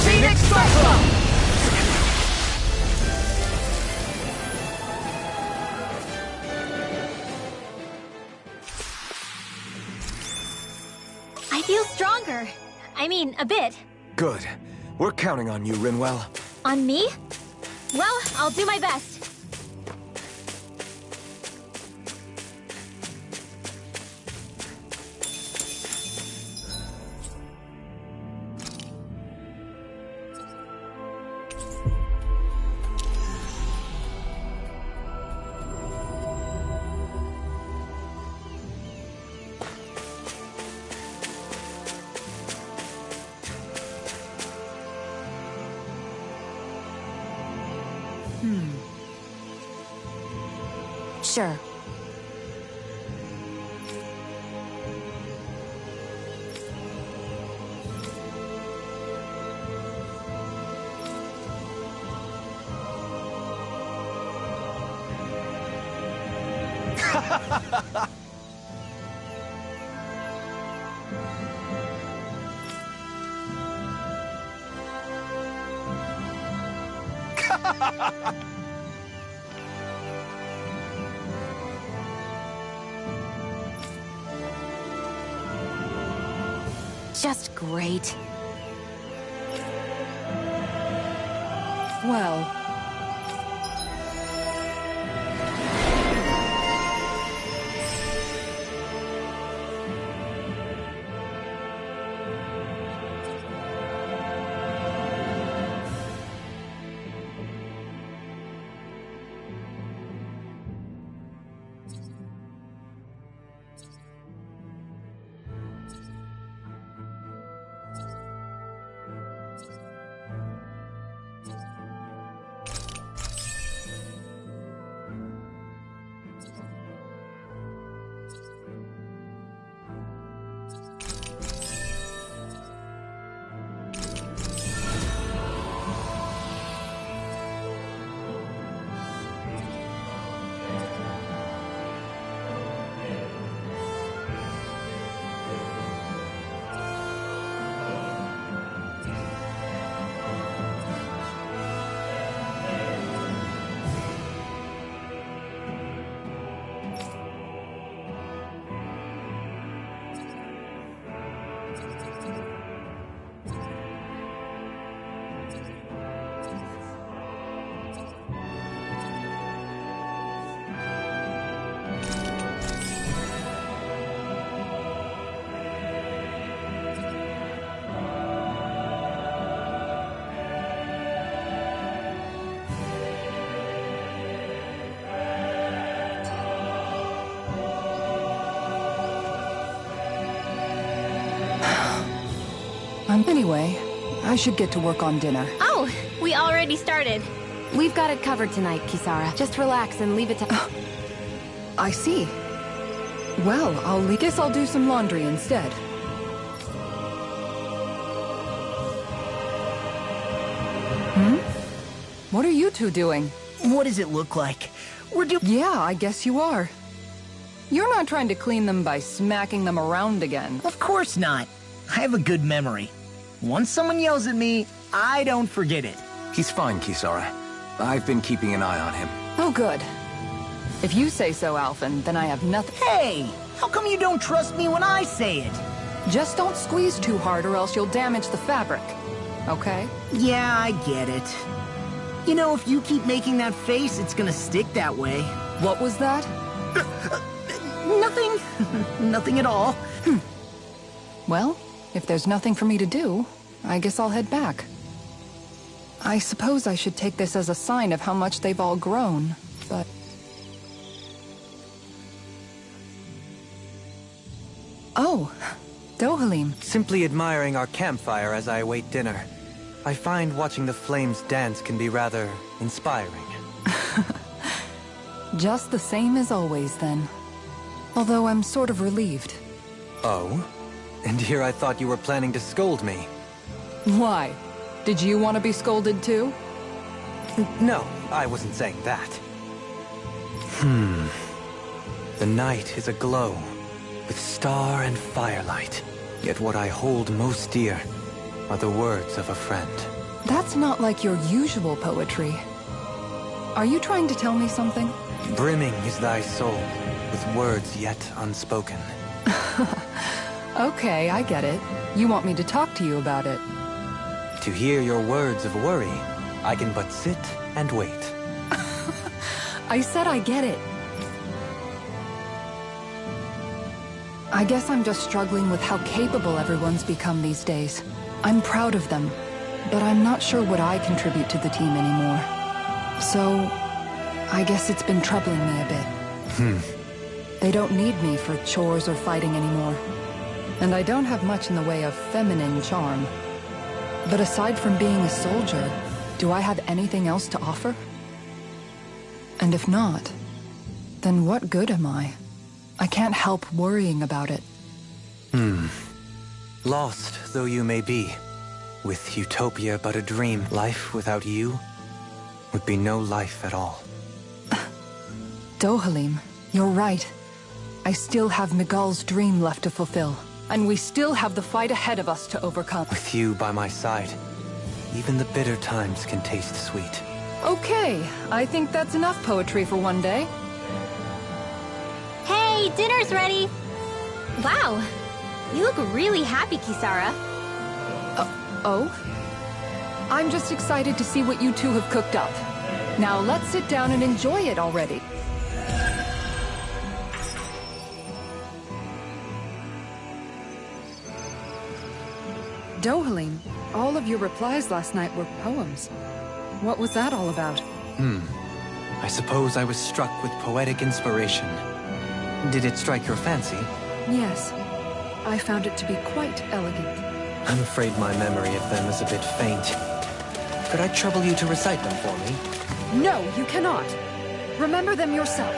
Phoenix Cyclone! I feel stronger. I mean, a bit. Good. We're counting on you, Rinwell. On me? Well, I'll do my best. Sure. Just great. Well... Anyway, I should get to work on dinner. Oh, we already started. We've got it covered tonight, Kisara. Just relax and leave it to... I see. Well, guess I'll do some laundry instead. What are you two doing? What does it look like? Yeah, I guess you are. You're not trying to clean them by smacking them around again. Of course not. I have a good memory. Once someone yells at me, I don't forget it. He's fine, Kisara. I've been keeping an eye on him. Oh, good. If you say so, Alphen, then I have nothing... Hey! How come you don't trust me when I say it? Just don't squeeze too hard or else you'll damage the fabric. Okay? Yeah, I get it. You know, if you keep making that face, it's gonna stick that way. What was that? Nothing. Nothing at all. Well, if there's nothing for me to do, I guess I'll head back. I suppose I should take this as a sign of how much they've all grown, but... Oh, Dohalim. Simply admiring our campfire as I await dinner. I find watching the flames dance can be rather inspiring. Just the same as always, then. Although I'm sort of relieved. Oh? And here I thought you were planning to scold me. Why? Did you want to be scolded too? No, I wasn't saying that. The night is aglow with star and firelight. Yet what I hold most dear are the words of a friend. That's not like your usual poetry. Are you trying to tell me something? Brimming is thy soul with words yet unspoken. Okay, I get it. You want me to talk to you about it. To hear your words of worry, I can but sit and wait. I said I get it. I guess I'm just struggling with how capable everyone's become these days. I'm proud of them, but I'm not sure what I contribute to the team anymore. So, I guess it's been troubling me a bit. They don't need me for chores or fighting anymore. And I don't have much in the way of feminine charm. But aside from being a soldier, do I have anything else to offer? And if not, then what good am I? I can't help worrying about it. Lost though you may be, with Utopia but a dream, life without you would be no life at all. Dohalim, you're right. I still have Miguel's dream left to fulfill. And we still have the fight ahead of us to overcome. With you by my side, even the bitter times can taste sweet. Okay, I think that's enough poetry for one day. Hey, dinner's ready! Wow, you look really happy, Kisara. Oh? I'm just excited to see what you two have cooked up. Now let's sit down and enjoy it already. Dohalim, all of your replies last night were poems. What was that all about? I suppose I was struck with poetic inspiration. Did it strike your fancy? Yes. I found it to be quite elegant. I'm afraid my memory of them is a bit faint. Could I trouble you to recite them for me? No, you cannot. Remember them yourself.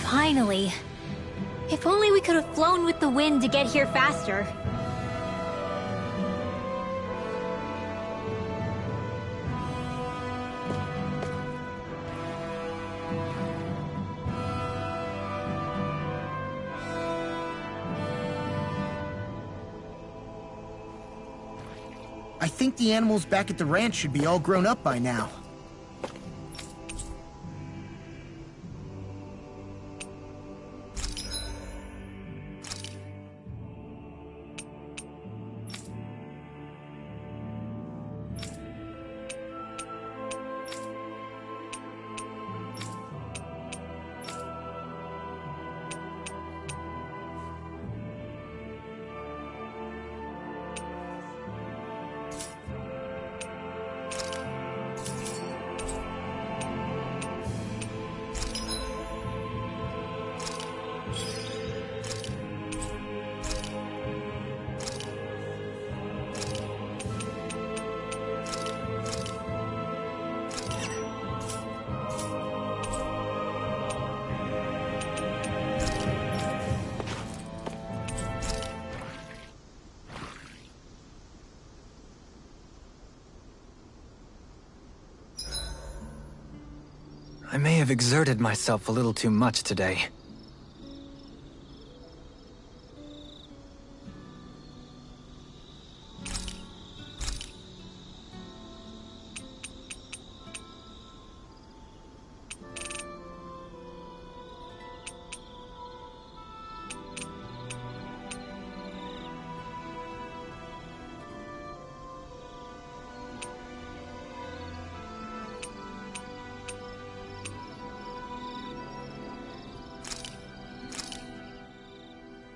Finally. If only we could have flown with the wind to get here faster. I think the animals back at the ranch should be all grown up by now. I may have exerted myself a little too much today.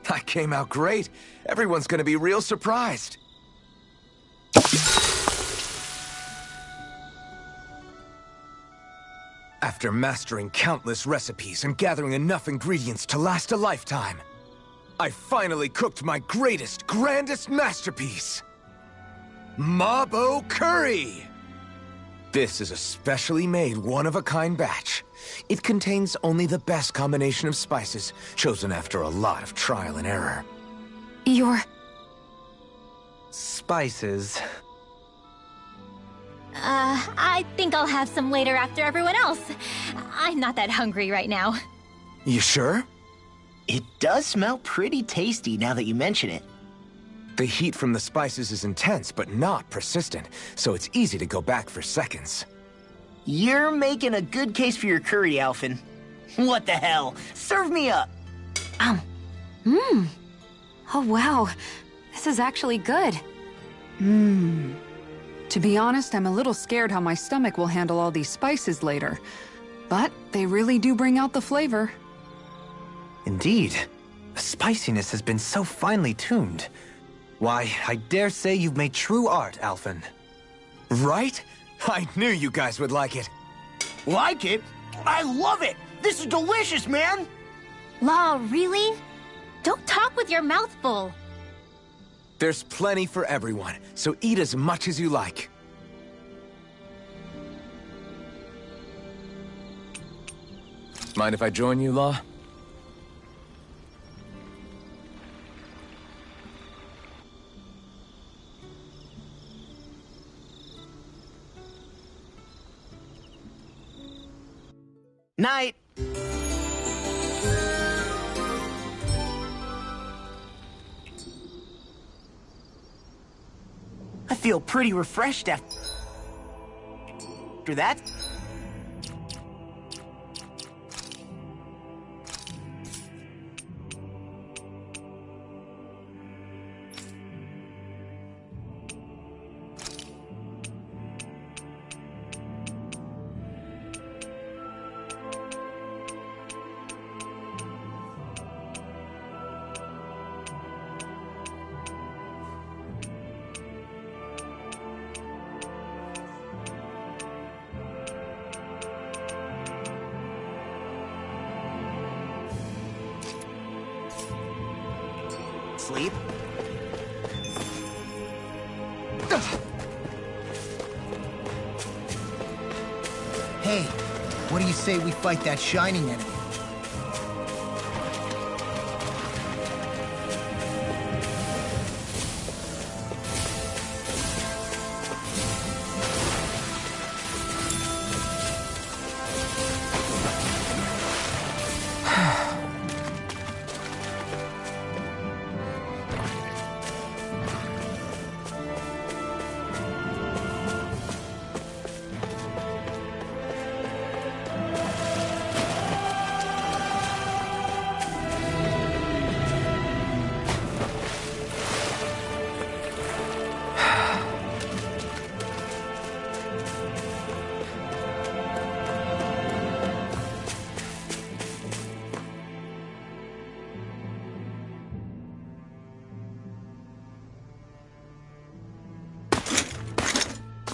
That came out great. Everyone's gonna be real surprised. After mastering countless recipes and gathering enough ingredients to last a lifetime, I finally cooked my greatest, grandest masterpiece. Mabo Curry! This is a specially made, one-of-a-kind batch. It contains only the best combination of spices, chosen after a lot of trial and error. Your... Spices. I think I'll have some later after everyone else. I'm not that hungry right now. You sure? It does smell pretty tasty now that you mention it. The heat from the spices is intense, but not persistent, so it's easy to go back for seconds. You're making a good case for your curry, Alphen. What the hell? Serve me up! Oh wow, this is actually good. To be honest, I'm a little scared how my stomach will handle all these spices later. But they really do bring out the flavor. Indeed. The spiciness has been so finely tuned. Why, I dare say you've made true art, Alphen. Right? I knew you guys would like it. Like it? I love it! This is delicious, man! Law, really? Don't talk with your mouth full. There's plenty for everyone, so eat as much as you like. Mind if I join you, Law? Night! I feel pretty refreshed after that. Sleep? Hey, what do you say we fight that shining enemy?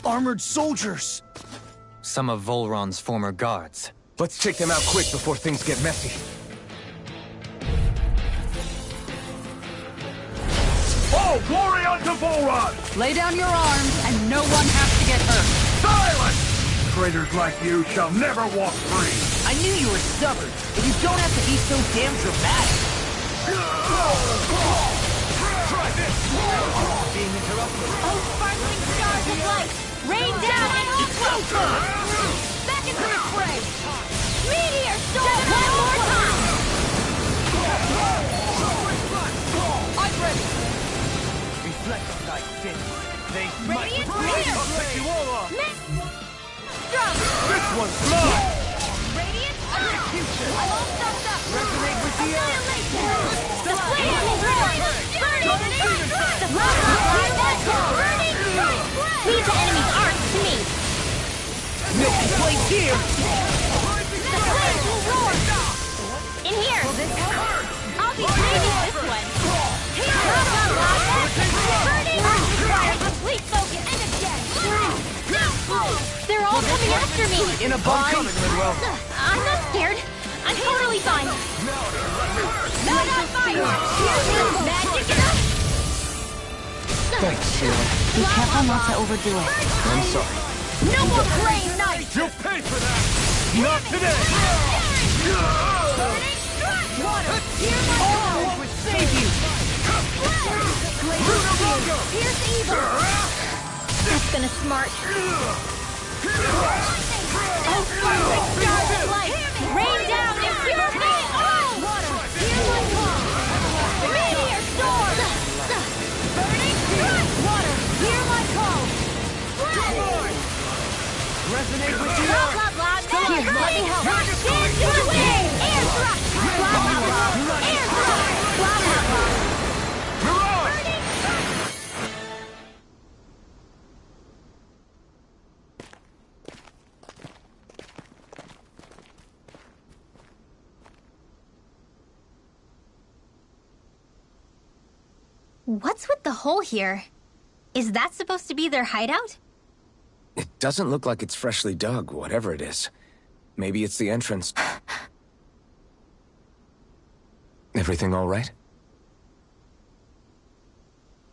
Armored soldiers! Some of Volron's former guards. Let's take them out quick before things get messy. Oh, glory unto Volron! Lay down your arms, and no one has to get hurt. Silence! Traitors like you shall never walk free! I knew you were stubborn, but you don't have to be so damn dramatic. Try this! Being interrupted. Oh, sparkling stars of light! Rain down and equal! Back into the fray! Meteor storm! One more time! I'm ready! Reflect on thy sin. They Radiant I'll take you all off! Drum! This one's mine! Radiant execution! I'm all stuffed up! resonate with the earth. Annihilation! The flame will roar! Burning strike! The lava burning strike! Leave the enemy's arms to me! Milky place here! The flames will roar! In here! I'll be saving this one! Burning requires complete focus! And again! They're all coming after me! In a bind! I'm not scared! I'm totally fine! No, not fine! Here's magic enough! Thanks, Sheila. Be careful not to overdo it. I'm sorry. No more praying night! You'll pay for that! Not today! Water, hear my call! Would save you! Here's evil! That's gonna smart. Oh, perfect stars of light! Rain down and cure me! Oh! Water, hear my call! Meteor storm! Burning strike! Water, hear my call! Resonate with the Blah, earth! blah, blah, Here, let me help. Stand to the way! Air thrust! Blah, blah, blah. Air thrust! Blah, blah, blah. Burning thrust! What's with the hole here? Is that supposed to be their hideout? It doesn't look like it's freshly dug, whatever it is. Maybe it's the entrance. Everything all right?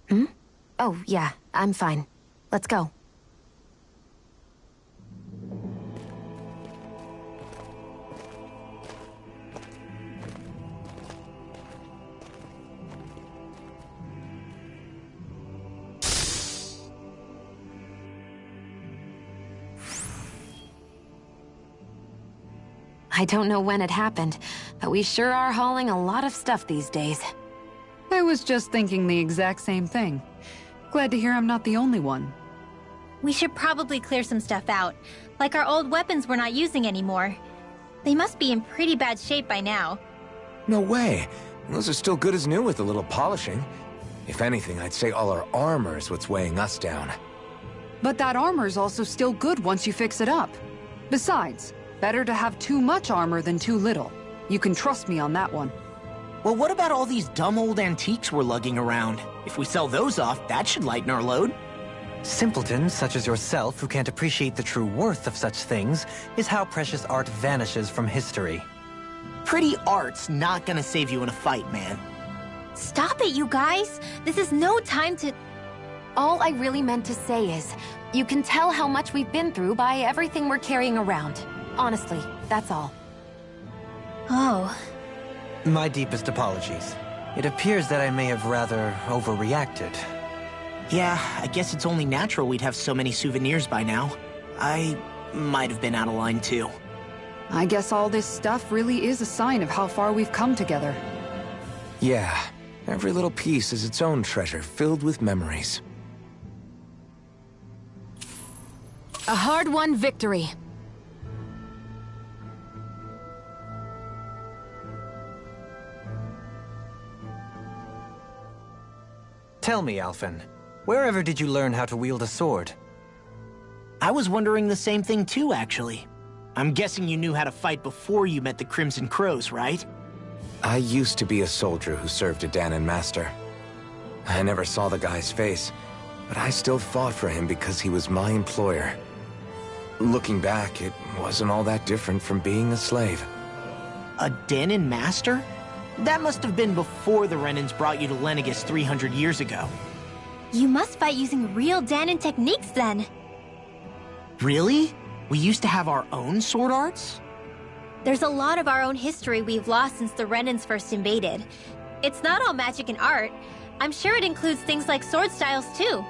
Hmm? Oh, yeah, I'm fine. Let's go. I don't know when it happened, but we sure are hauling a lot of stuff these days. I was just thinking the exact same thing. Glad to hear I'm not the only one. We should probably clear some stuff out, like our old weapons we're not using anymore. They must be in pretty bad shape by now. No way. Those are still good as new with a little polishing. If anything, I'd say all our armor is what's weighing us down. But that armor's also still good once you fix it up. Besides, better to have too much armor than too little. You can trust me on that one. Well, what about all these dumb old antiques we're lugging around? If we sell those off, that should lighten our load. Simpletons such as yourself who can't appreciate the true worth of such things is how precious art vanishes from history. Pretty art's not gonna save you in a fight, man. Stop it, you guys! This is no time to... All I really meant to say is, you can tell how much we've been through by everything we're carrying around. Honestly, that's all. Oh. My deepest apologies. It appears that I may have rather overreacted. Yeah, I guess it's only natural we'd have so many souvenirs by now. I might have been out of line too. I guess all this stuff really is a sign of how far we've come together. Yeah, every little piece is its own treasure filled with memories. A hard-won victory. Tell me, Alphen, wherever did you learn how to wield a sword? I was wondering the same thing too, actually. I'm guessing you knew how to fight before you met the Crimson Crows, right? I used to be a soldier who served a Dahnan master. I never saw the guy's face, but I still fought for him because he was my employer. Looking back, it wasn't all that different from being a slave. A Dahnan master? That must have been before the Renans brought you to Lenegis 300 years ago. You must fight using real Dahnan techniques then. Really? We used to have our own sword arts? There's a lot of our own history we've lost since the Renans first invaded. It's not all magic and art. I'm sure it includes things like sword styles too.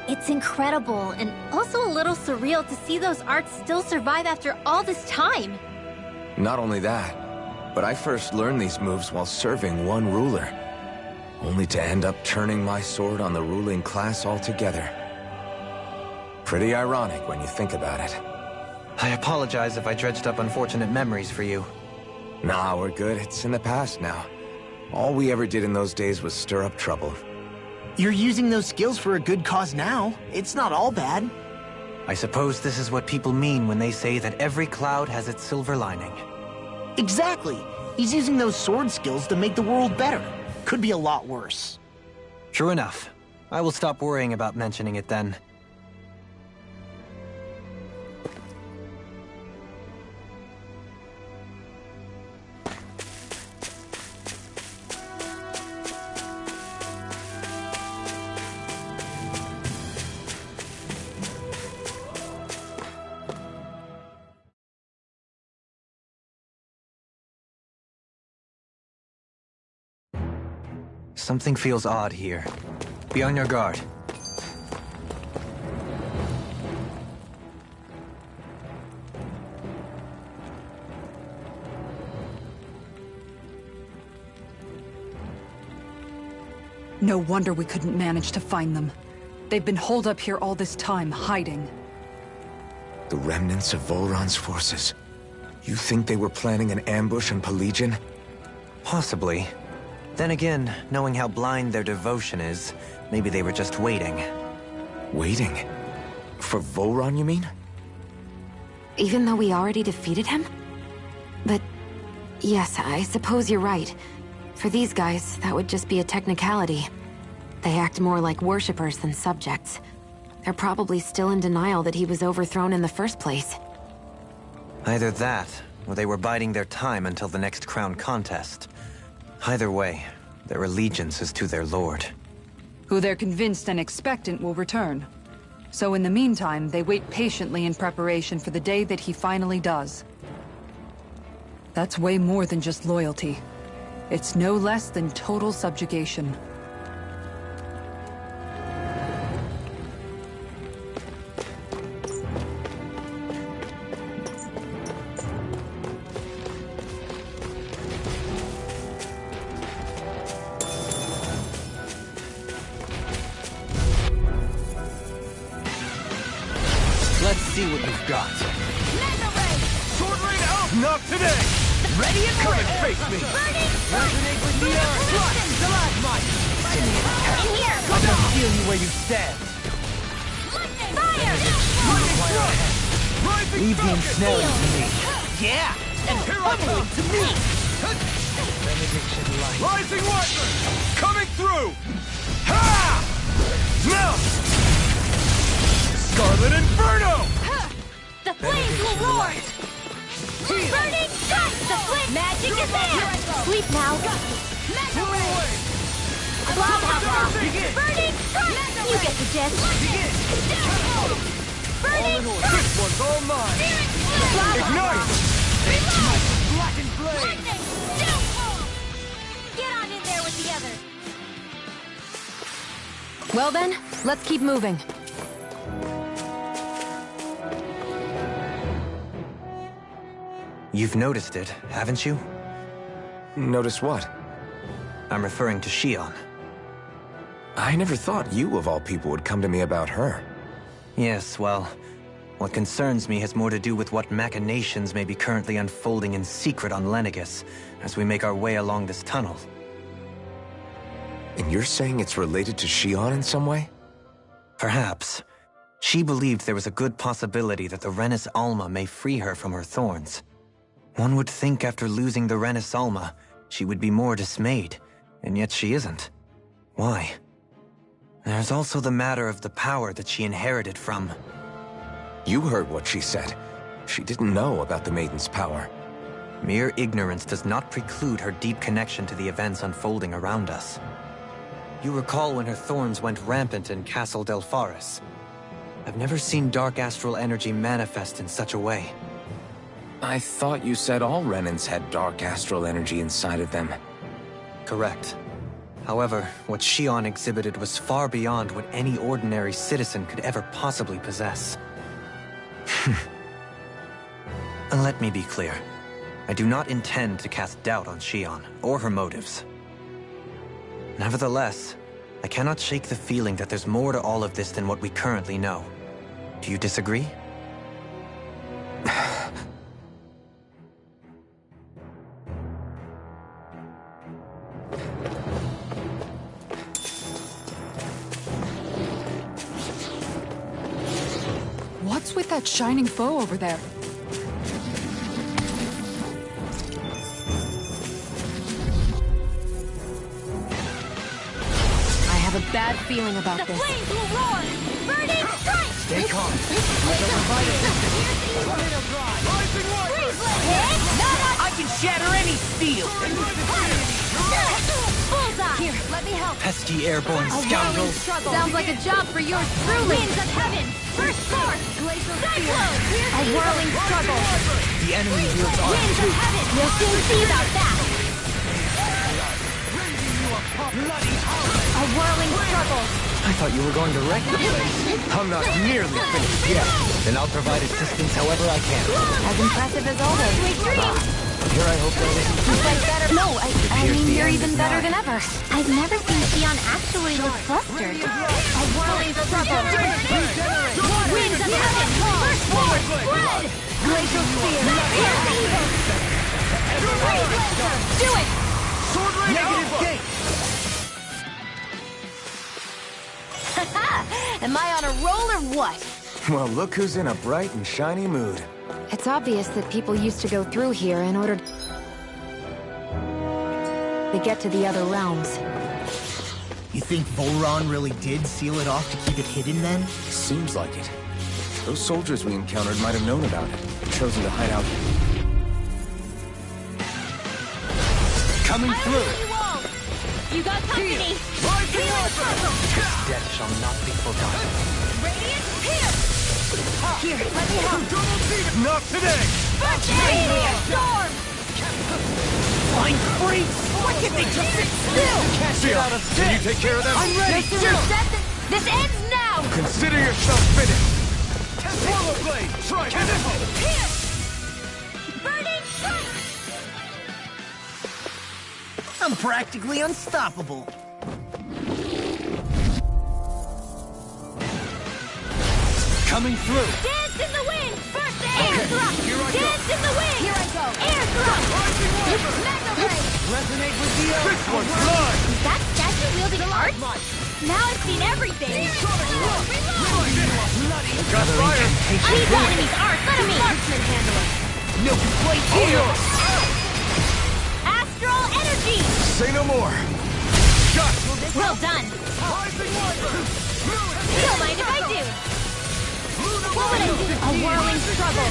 It's incredible and also a little surreal to see those arts still survive after all this time. Not only that, but I first learned these moves while serving one ruler, only to end up turning my sword on the ruling class altogether. Pretty ironic when you think about it. I apologize if I dredged up unfortunate memories for you. Nah, we're good. It's in the past now. All we ever did in those days was stir up trouble. You're using those skills for a good cause now. It's not all bad. I suppose this is what people mean when they say that every cloud has its silver lining. Exactly. He's using those sword skills to make the world better. Could be a lot worse. True enough. I will stop worrying about mentioning it then. Something feels odd here. Be on your guard. No wonder we couldn't manage to find them. They've been holed up here all this time, hiding. The remnants of Volron's forces. You think they were planning an ambush on Pelegion? Possibly. Then again, knowing how blind their devotion is, maybe they were just waiting. Waiting? For Vholran, you mean? Even though we already defeated him? But yes, I suppose you're right. For these guys, that would just be a technicality. They act more like worshippers than subjects. They're probably still in denial that he was overthrown in the first place. Either that, or they were biding their time until the next crown contest. Either way, their allegiance is to their lord. Who they're convinced and expectant will return. So in the meantime, they wait patiently in preparation for the day that he finally does. That's way more than just loyalty. It's no less than total subjugation. Let's see what you've got. Sword rain out! Not today! Ready and come and face me! Resonate with the earth! Stalagmite! In here! I can feel you where you stand! Fire! Leave the ensnaring to me! Yeah! And here I come! To me! Benediction light! Rising Lightning! Coming through! Ha! Now! Scarlet Inferno! The flames will roar! Burning strike! The flame magic is there! Sleep now! Mega ray! Blah blah blah! Burning strike! You get the gist! Burning strike! This one's all mine! Ignite! Blackened blade! Get on in there with the others! Well then, let's keep moving. You've noticed it, haven't you? Notice what? I'm referring to Shionne. I never thought you, of all people, would come to me about her. Yes, well, what concerns me has more to do with what machinations may be currently unfolding in secret on Lenegis as we make our way along this tunnel. And you're saying it's related to Shionne in some way? Perhaps. She believed there was a good possibility that the Renis Alma may free her from her thorns. One would think after losing the Renis Alma, she would be more dismayed, and yet she isn't. Why? There's also the matter of the power that she inherited from... You heard what she said. She didn't know about the Maiden's power. Mere ignorance does not preclude her deep connection to the events unfolding around us. You recall when her thorns went rampant in Castle Delpharis. I've never seen dark astral energy manifest in such a way. I thought you said all Renans had dark astral energy inside of them. Correct. However, what Shionne exhibited was far beyond what any ordinary citizen could ever possibly possess. And let me be clear. I do not intend to cast doubt on Shionne or her motives. Nevertheless, I cannot shake the feeling that there's more to all of this than what we currently know. Do you disagree? What's with that shining foe over there? I have a bad feeling about The this. flames will roar! Burning strike! Stay calm. I can shatter any steel! Bullseye! Here, let me help. Pesky airborne A scoundrel! whirling struggle. Sounds like a job for yours truly. Winds of heaven! First sword! Cyclone! A whirling struggle! The enemy wields our Winds of heaven! We'll soon see about that! A whirling struggle! I thought you were going to wreck the place. I'm not nearly finished yet. Then I'll provide assistance however I can. As impressive as always. Sweet dreams! Here I hope that isn't You said better. No, I mean, the you're end even is better nigh. than ever. I've never seen Shionne actually look flustered. A whirling struggle! Winds of heaven! First sword! Blood! Glacial Spear! Do it! Sword Rain Alpha! Am I on a roll or what? Well, look who's in a bright and shiny mood. It's obvious that people used to go through here in order to get to the other realms. You think Volron really did seal it off to keep it hidden then? Seems like it. Those soldiers we encountered might have known about it, chosen to hide out. Coming through! You got company! Death shall not be forgotten. Radiant here! Here, let me help! Not today! Radiant storm! Fine free! Why can't they just sit still? Sia, can you take care of them? I'm ready! This ends now! Consider yourself finished! Swallow Blade! Try this! Here! Burning strike! I'm practically unstoppable. Coming through! Dance in the wind! First air thrust! Here I go. Dance in the wind! Here I go! Air thrust! Magna Blade! Resonate with the earth! This one's mine! Is that statue wielding art? Now I've seen everything! Got fire! He's enemy's art! Let him marksman handle it! No complaints here! Astral energy! Say no more! Shot! Well done! Rising Wyvern! Don't mind if I do! What would I do? A whirling struggle!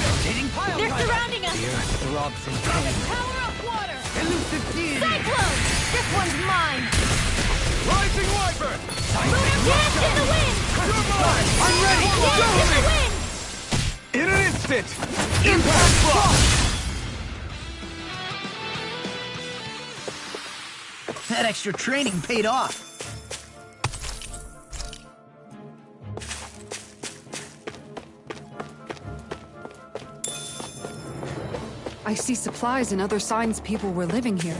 They're surrounding us! The earth throbs in pain. Power of water! Elusive deity! Cyclone! This one's mine! Rising Wyvern! Dance in the wind! You're mine! I'm ready! Dance in the wind! In an instant! Impact block! That extra training paid off. I see supplies and other signs people were living here.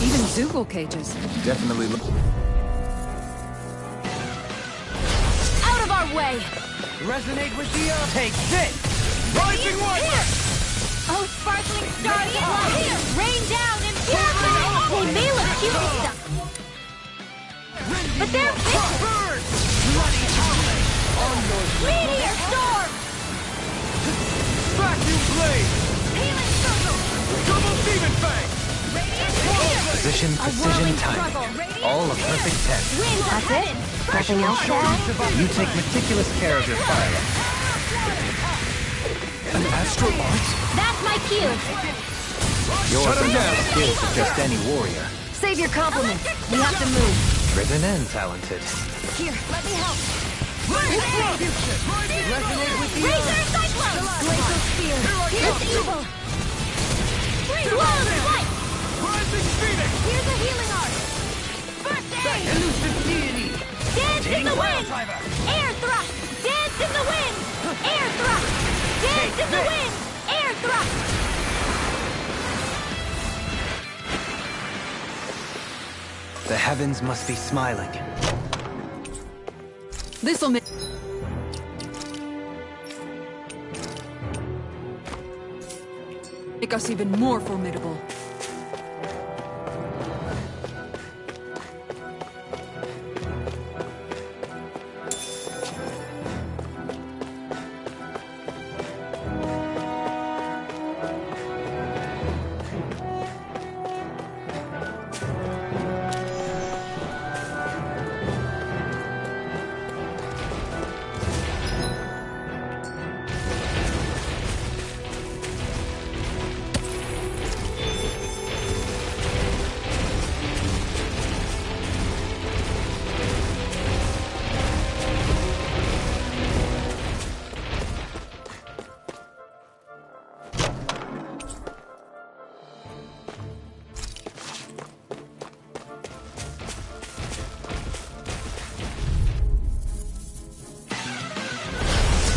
Even Zoogle cages. Definitely look. Out of our way! Resonate with the earth! Take this! Rising Wyvern! Oh, sparkling stars of light! Rain down and purify! They may look cute and stuff, but they're Burn! Bloody howling! meteor storm! Vacuum Blade! Healing circle! Double Demon Fang! Radiant here! Precision, precision, timing. All a perfect 10. Wind of heaven! Nothing else to add? You take meticulous care of your fire. An astral art? That's my cue! Yours Shut him are not down. the skills of just any warrior. Save your compliments. We have to move. Driven and talented. Here, let me help! Resonate with the Razor Cyclone! Glacial Spear! Here's evil! Blow of light! Rising Phoenix! Here's a healing art! First aid! Elusive deity! Dance in the wind! Air thrust! Dance in the wind! Air thrust! Dance in the wind! Air thrust! The heavens must be smiling. This'll make us even more formidable.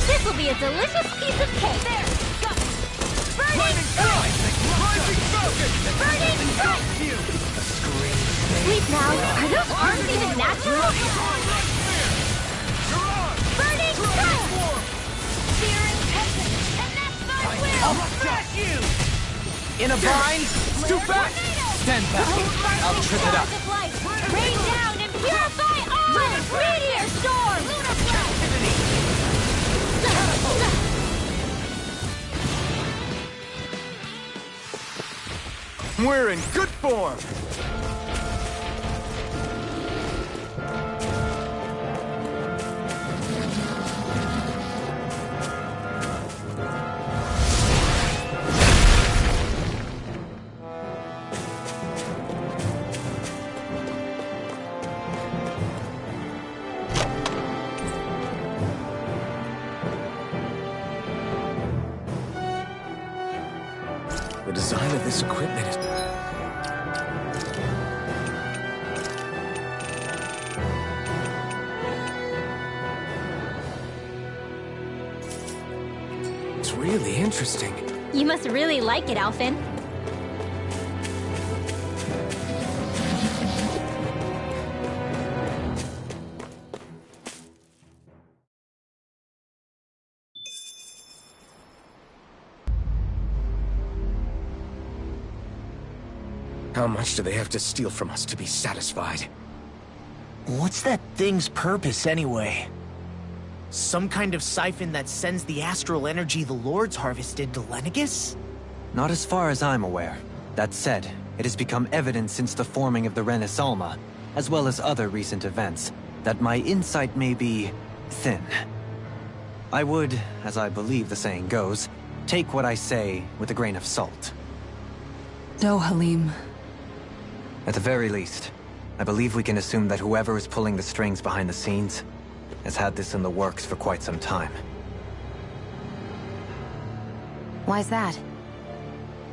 This'll be a delicious piece of cake! There! Got it! Burning strike! Rising Falcon! Burning strike! Sleep now! Are those arms even natural? Burning strike! Searing tempest! And that's my will! I'll smash you! In a bind? Too fast! Stand back. I'll trip it up. Rain down and purify all! Meteor storm! We're in good form! The design of this equipment is... It's really interesting. You must really like it, Alphen. How much do they have to steal from us to be satisfied? What's that thing's purpose, anyway? Some kind of siphon that sends the astral energy the Lords harvested to Lenegis? Not as far as I'm aware. That said, it has become evident since the forming of the Renis Alma, as well as other recent events, that my insight may be thin. I would, as I believe the saying goes, take what I say with a grain of salt. Dohalim. At the very least, I believe we can assume that whoever is pulling the strings behind the scenes has had this in the works for quite some time. Why's that?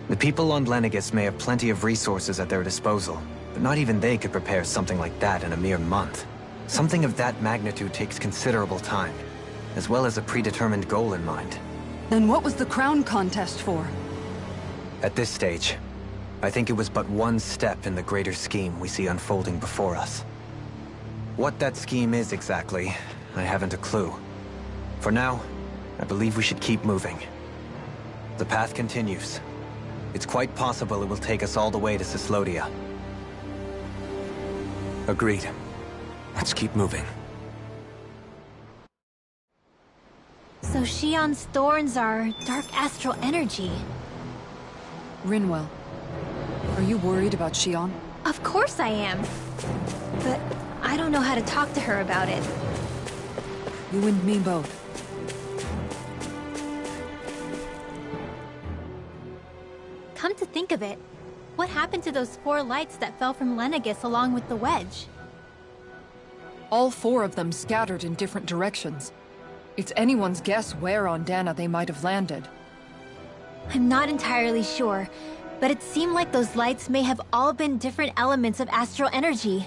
The people on Lenegis may have plenty of resources at their disposal, but not even they could prepare something like that in a mere month. Something of that magnitude takes considerable time, as well as a predetermined goal in mind. Then what was the crown contest for? At this stage, I think it was but one step in the greater scheme we see unfolding before us. What that scheme is exactly, I haven't a clue. For now, I believe we should keep moving. The path continues. It's quite possible it will take us all the way to Cyslodia. Agreed. Let's keep moving. So Shion's thorns are dark astral energy. Rinwell. Are you worried about Shion? Of course I am. But I don't know how to talk to her about it. You and me both. Come to think of it, what happened to those 4 lights that fell from Lenegis along with the wedge? All 4 of them scattered in different directions. It's anyone's guess where on Dana they might have landed. I'm not entirely sure, but it seemed like those lights may have all been different elements of astral energy.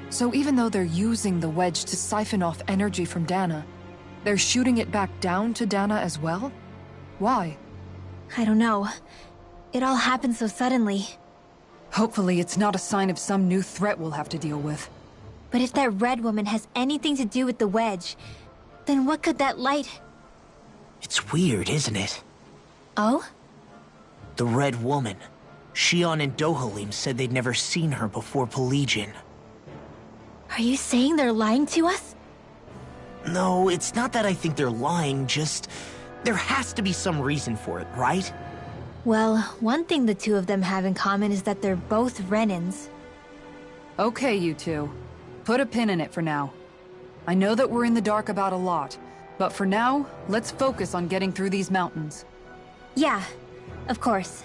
So even though they're using the wedge to siphon off energy from Dana, they're shooting it back down to Dana as well? Why? I don't know. It all happened so suddenly. Hopefully it's not a sign of some new threat we'll have to deal with. But if that red woman has anything to do with the wedge, then what could that light... It's weird, isn't it? Oh? The Red Woman. Shion and Dohalim said they'd never seen her before Pelegion. Are you saying they're lying to us? No, it's not that I think they're lying, just... there has to be some reason for it, right? Well, one thing the 2 of them have in common is that they're both Renins. Okay, you 2. Put a pin in it for now. I know that we're in the dark about a lot, but for now, let's focus on getting through these mountains. Yeah, of course.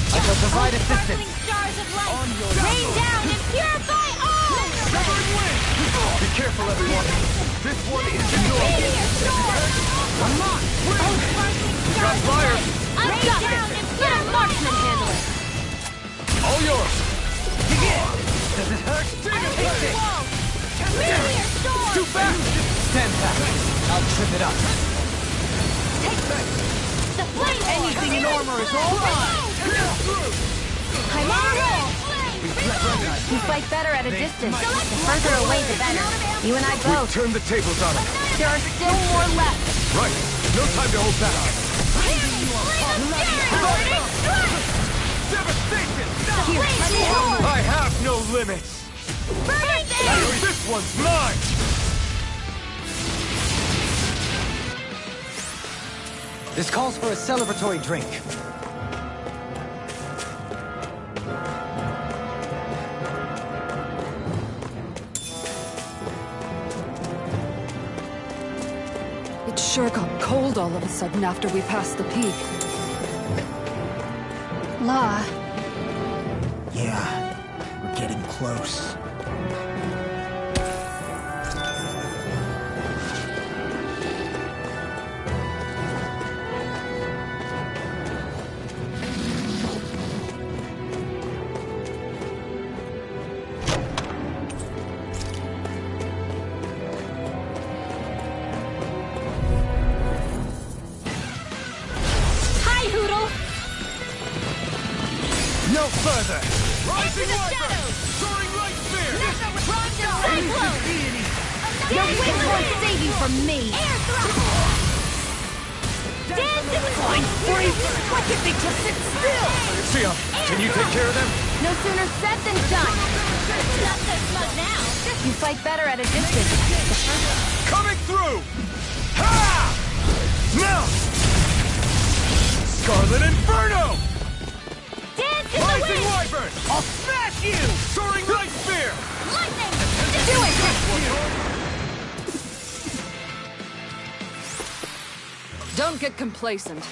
I shall provide assistance. Sparkling stars of light! Rain down and purify all! Be careful, everyone. This one is yours. Meteor storm! Come on! We got fire! I've got it! Let a marksman handle it! All yours! Begin! Does it hurt? Take it! Meteor storm! Too fast! Stand back. I'll trip it up. The flame Anything in armor is all mine! I'm on a roll! You fight better at a distance. The further away, the better. You and I both. Turn the tables on him. There are still more left. Right. No time to hold back. Devastation! I have no limits. This one's mine. This calls for a celebratory drink. It sure got cold all of a sudden after we passed the peak. La, Yeah, we're getting close. Hi, Hoodle! No further. Rising the Viper! shadows! Soaring Light Spear! Rondo Cyclone! Your wings won't save you from me. Air thrust! Dance in the wind! Why can't they just sit still? Sion, can you take care of them? No sooner said than done. Not so smug now! You fight better at a distance. Coming through! Ha! Now! Scarlet Inferno! Dance in the Rising wind! Wyvern! I'll smash you! Soaring Light Spear! Lightning! Do it! Don't get complacent.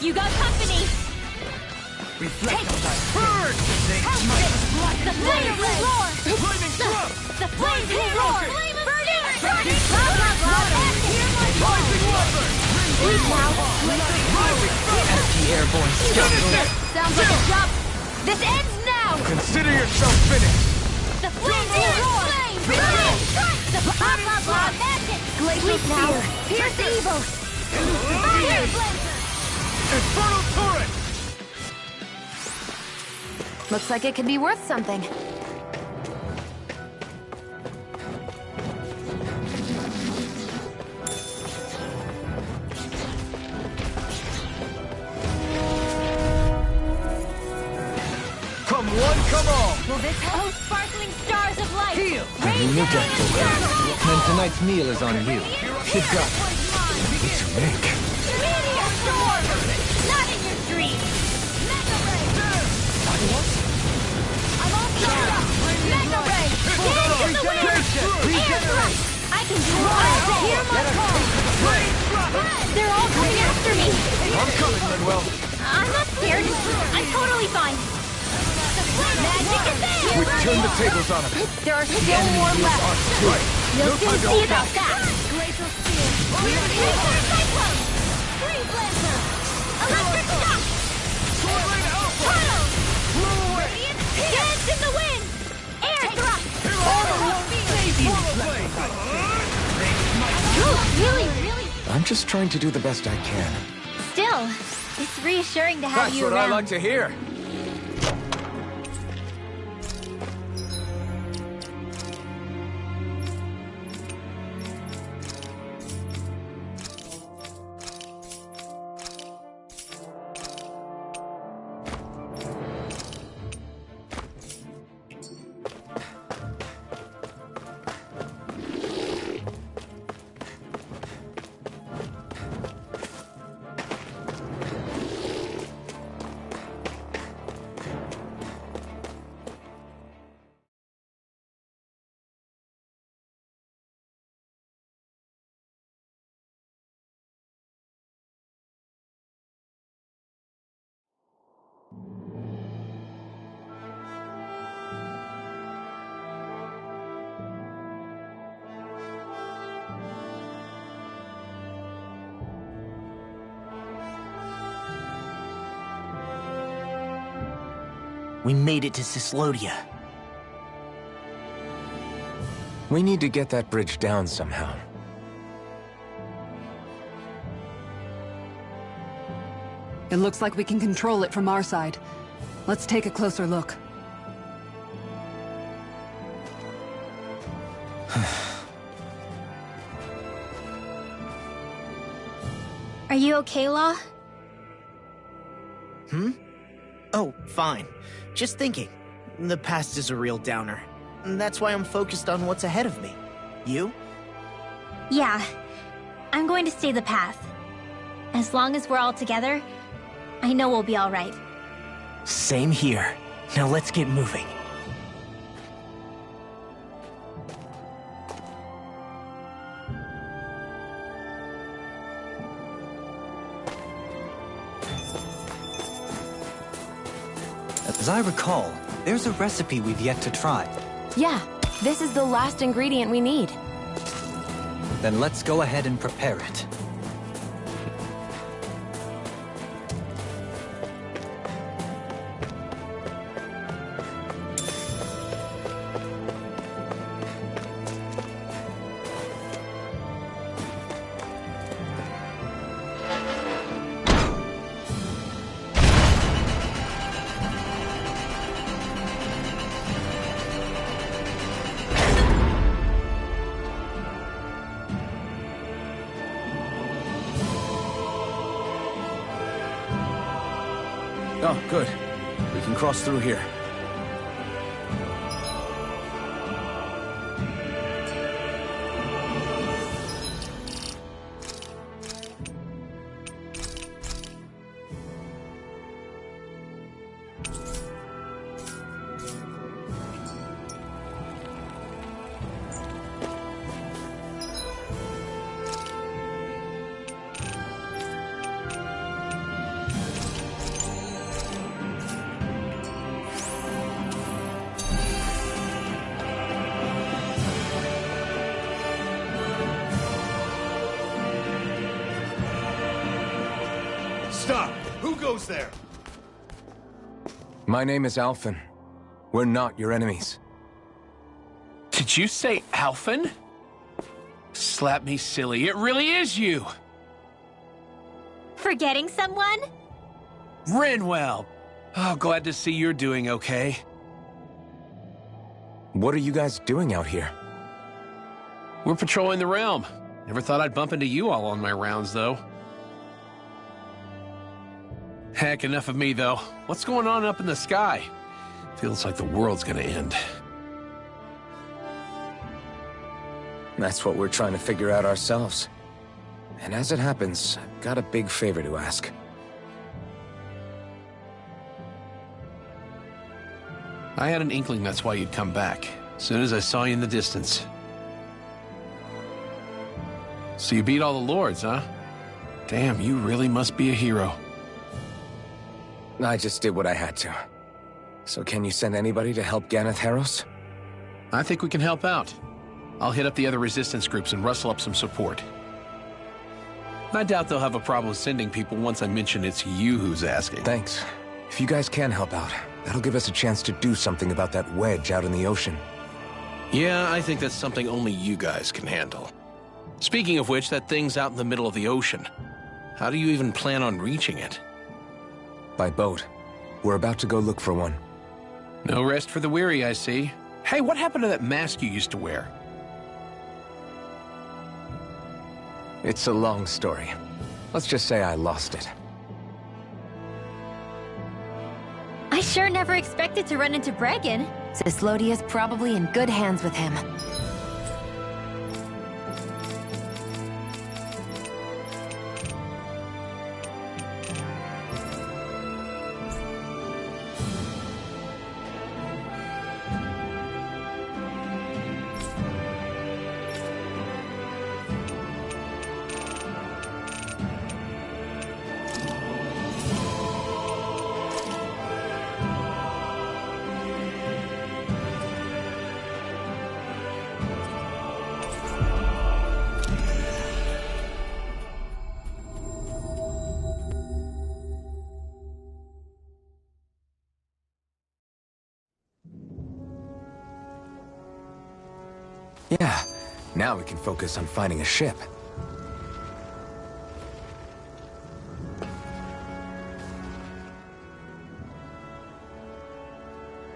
You got company! Reflect on that. Burn! The flames will roar! Flaming thrust! The flames will roar! Burning! Burning! Rising Wyvern! Pesky airborne scoundrel. Sounds like a job. This ends now! Consider yourself finished! The flames will roar! Burning! The blah blah blah magic! Glacial Spear. Pierce the evil. Fire blazer! Infernal Turret! Looks like it could be worth something. Come one, come all! Will this help? Oh, sparkling stars of light! Heal! Rain You down got and to purify And tonight's meal is on you. You've got it. It's Nick. Meteor storm! Not in your dreams! Mega ray! I'm all powered up! Mega ray! Dance in the wind! Air thrust! I can do all day! Hear my call! They're all coming after me! I'm coming, Manuel. I'm not scared. I'm totally fine. Magic is there! We've turned the tables on him. There are still more left. Right. You'll soon time to see hold about back. that! Glacial Spear! Meteor Cyclone! Free Blazer! Electric Shock! Soaring Alpha! Tunnel! Blow away! Dance in the wind! Air thrust! Really? I'm just trying to do the best I can. Still, it's reassuring to have That's you what around. I like to hear. We made it to Cyslodia. We need to get that bridge down somehow. It looks like we can control it from our side. Let's take a closer look. Are you okay, Law? Oh, fine. Just thinking. The past is a real downer. And that's why I'm focused on what's ahead of me. You? Yeah. I'm going to stay the path. As long as we're all together, I know we'll be all right. Same here. Now let's get moving. As I recall, there's a recipe we've yet to try. Yeah, this is the last ingredient we need. Then let's go ahead and prepare it. Oh, good. We can cross through here. Stop! Who goes there? My name is Alphen. We're not your enemies. Did you say Alphen? Slap me silly, it really is you! Forgetting someone? Rinwell! Oh, glad to see you're doing okay. What are you guys doing out here? We're patrolling the realm. Never thought I'd bump into you all on my rounds, though. Heck, enough of me, though. What's going on up in the sky? Feels like the world's gonna end. That's what we're trying to figure out ourselves. And as it happens, I've got a big favor to ask. I had an inkling that's why you'd come back, as soon as I saw you in the distance. So you beat all the lords, huh? Damn, you really must be a hero. I just did what I had to. So can you send anybody to help Ganeth Heros? I think we can help out. I'll hit up the other resistance groups and rustle up some support. I doubt they'll have a problem sending people once I mention it's you who's asking. Thanks. If you guys can help out, that'll give us a chance to do something about that wedge out in the ocean. Yeah, I think that's something only you guys can handle. Speaking of which, that thing's out in the middle of the ocean. How do you even plan on reaching it? By boat. We're about to go look for one. No rest for the weary, I see. Hey, what happened to that mask you used to wear? It's a long story. Let's just say I lost it. I sure never expected to run into Bregan. Cyslodia's probably in good hands with him. Yeah, now we can focus on finding a ship.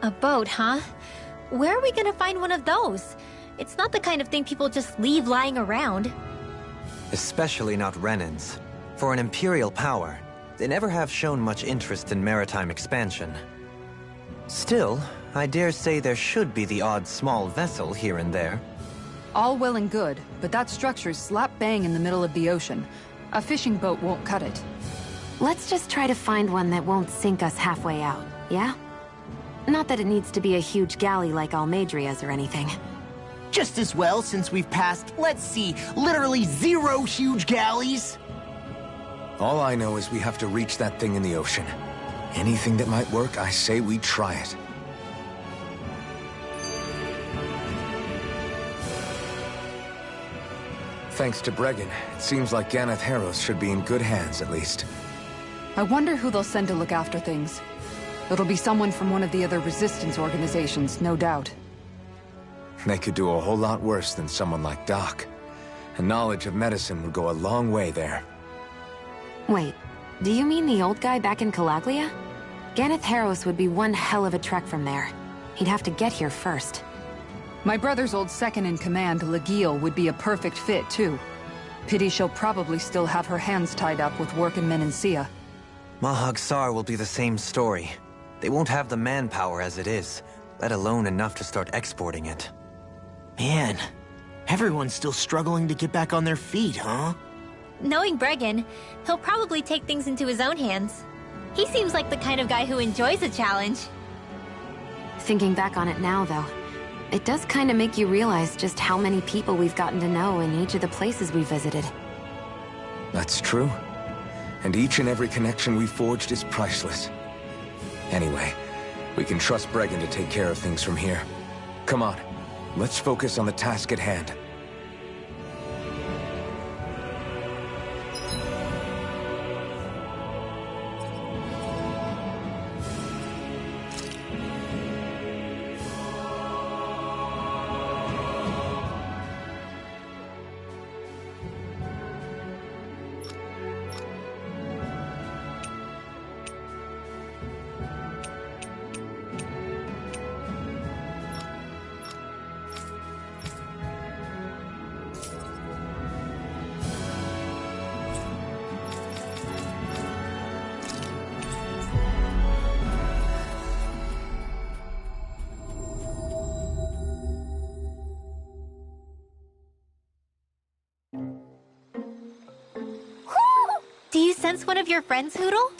A boat, huh? Where are we gonna find one of those? It's not the kind of thing people just leave lying around. Especially not Renans. For an Imperial power, they never have shown much interest in maritime expansion. Still, I dare say there should be the odd small vessel here and there. All well and good, but that structure's slap bang in the middle of the ocean. A fishing boat won't cut it. Let's just try to find one that won't sink us halfway out, yeah? Not that it needs to be a huge galley like Almeidria's or anything. Just as well, since we've passed, let's see, literally 0 huge galleys. All I know is we have to reach that thing in the ocean. Anything that might work, I say we try it. Thanks to Bregan, it seems like Ganeth Harros should be in good hands, at least. I wonder who they'll send to look after things. It'll be someone from one of the other resistance organizations, no doubt. They could do a whole lot worse than someone like Doc. A knowledge of medicine would go a long way there. Wait, do you mean the old guy back in Calaglia? Ganeth Harros would be one hell of a trek from there. He'd have to get here first. My brother's old second-in-command, Lagiel, would be a perfect fit, too. Pity she'll probably still have her hands tied up with work in Menancia. Mahag Saar will be the same story. They won't have the manpower as it is, let alone enough to start exporting it. Man, everyone's still struggling to get back on their feet, huh? Knowing Bregan, he'll probably take things into his own hands. He seems like the kind of guy who enjoys a challenge. Thinking back on it now, though, it does kind of make you realize just how many people we've gotten to know in each of the places we visited. That's true. And each and every connection we forged is priceless. Anyway, we can trust Bregan to take care of things from here. Come on, let's focus on the task at hand. Do you sense one of your friends, Hootle?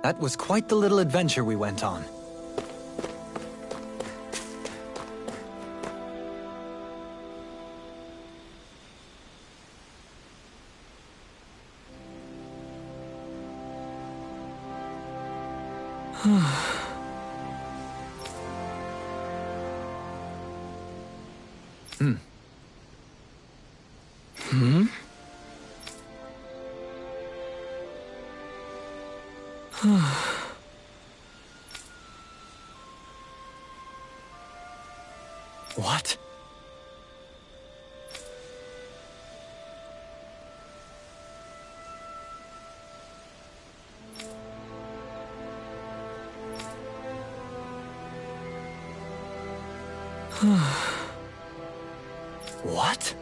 That was quite the little adventure we went on. What? What?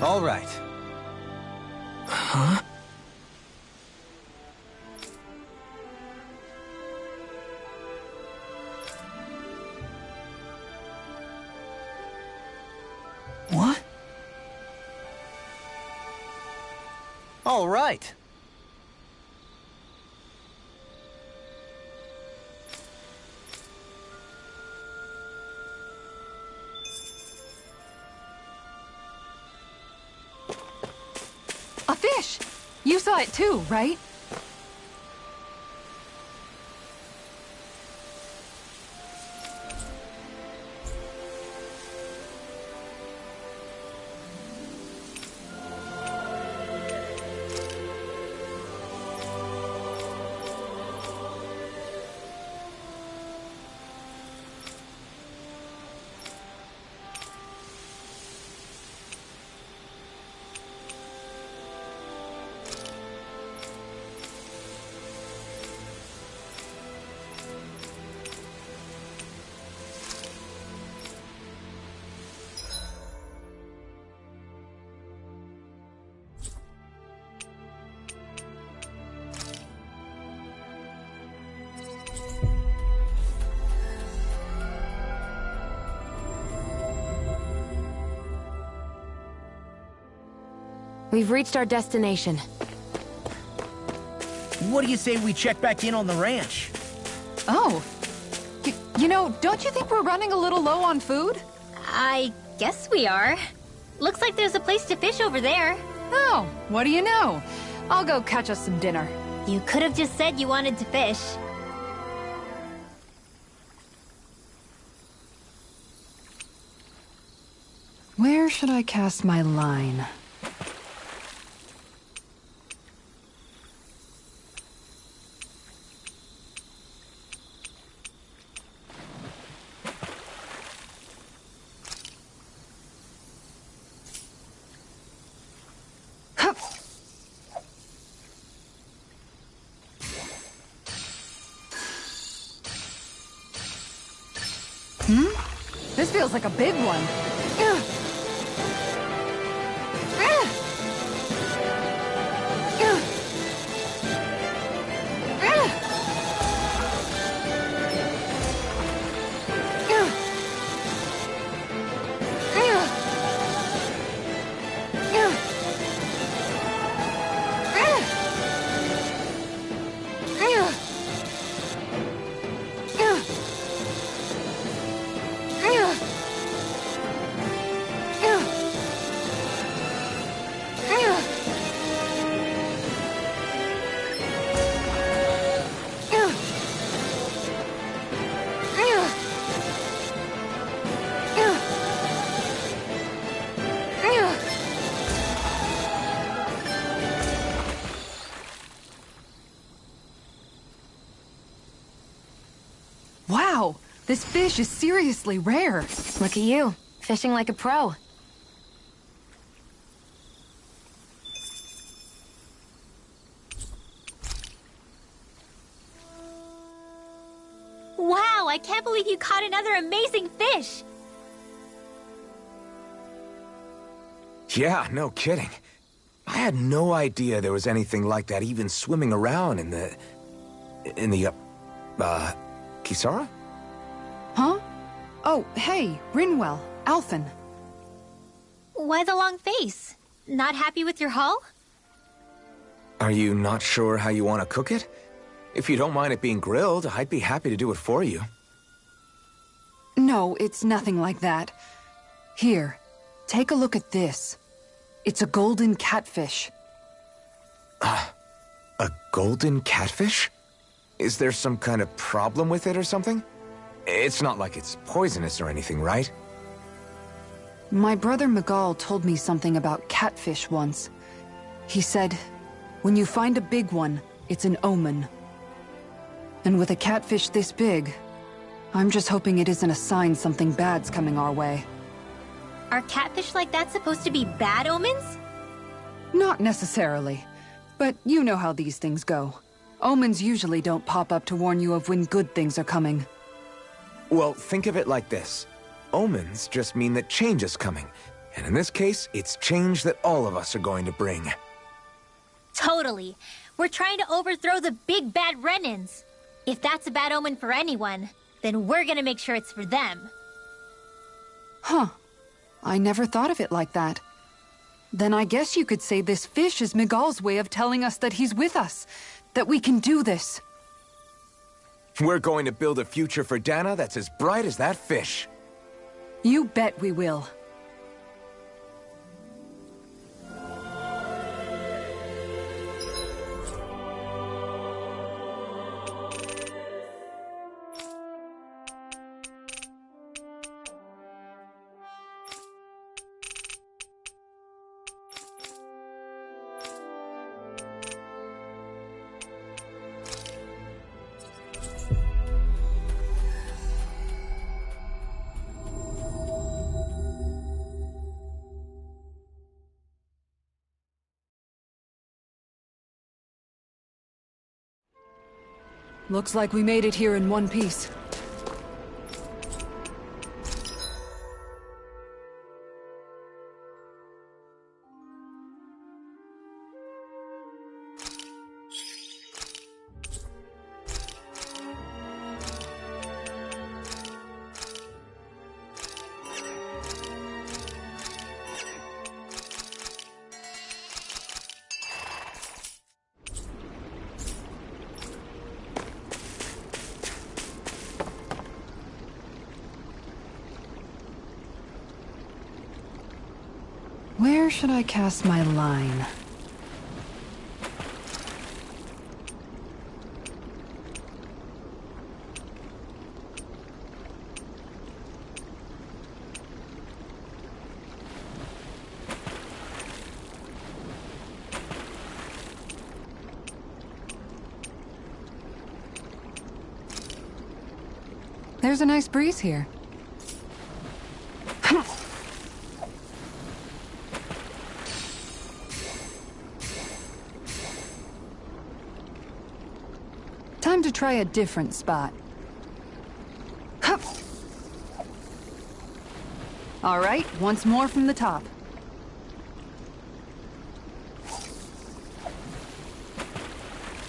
All right. Huh? What? All right. A fish! You saw it too, right? We've reached our destination. What do you say we check back in on the ranch? Oh. You know, don't you think we're running a little low on food? I guess we are. Looks like there's a place to fish over there. Oh, what do you know? I'll go catch us some dinner. You could have just said you wanted to fish. Where should I cast my line? This feels like a big one. Wow, this fish is seriously rare. Look at you, fishing like a pro. Wow, I can't believe you caught another amazing fish! Yeah, no kidding. I had no idea there was anything like that even swimming around in the Kisara? Huh? Oh, hey, Rinwell, Alphen. Why the long face? Not happy with your haul? Are you not sure how you want to cook it? If you don't mind it being grilled, I'd be happy to do it for you. No, it's nothing like that. Here, take a look at this. It's a golden catfish. A golden catfish? Is there some kind of problem with it or something? It's not like it's poisonous or anything, right? My brother Miguel told me something about catfish once. He said, when you find a big one, it's an omen. And with a catfish this big, I'm just hoping it isn't a sign something bad's coming our way. Are catfish like that supposed to be bad omens? Not necessarily, but you know how these things go. Omens usually don't pop up to warn you of when good things are coming. Well, think of it like this. Omens just mean that change is coming. And in this case, it's change that all of us are going to bring. Totally. We're trying to overthrow the big bad Renins. If that's a bad omen for anyone, then we're gonna make sure it's for them. Huh. I never thought of it like that. Then I guess you could say this fish is Miguel's way of telling us that he's with us. That we can do this. We're going to build a future for Dana that's as bright as that fish. You bet we will. Looks like we made it here in one piece. Where should I cast my line? There's a nice breeze here. Time to try a different spot. Hup. All right, once more from the top.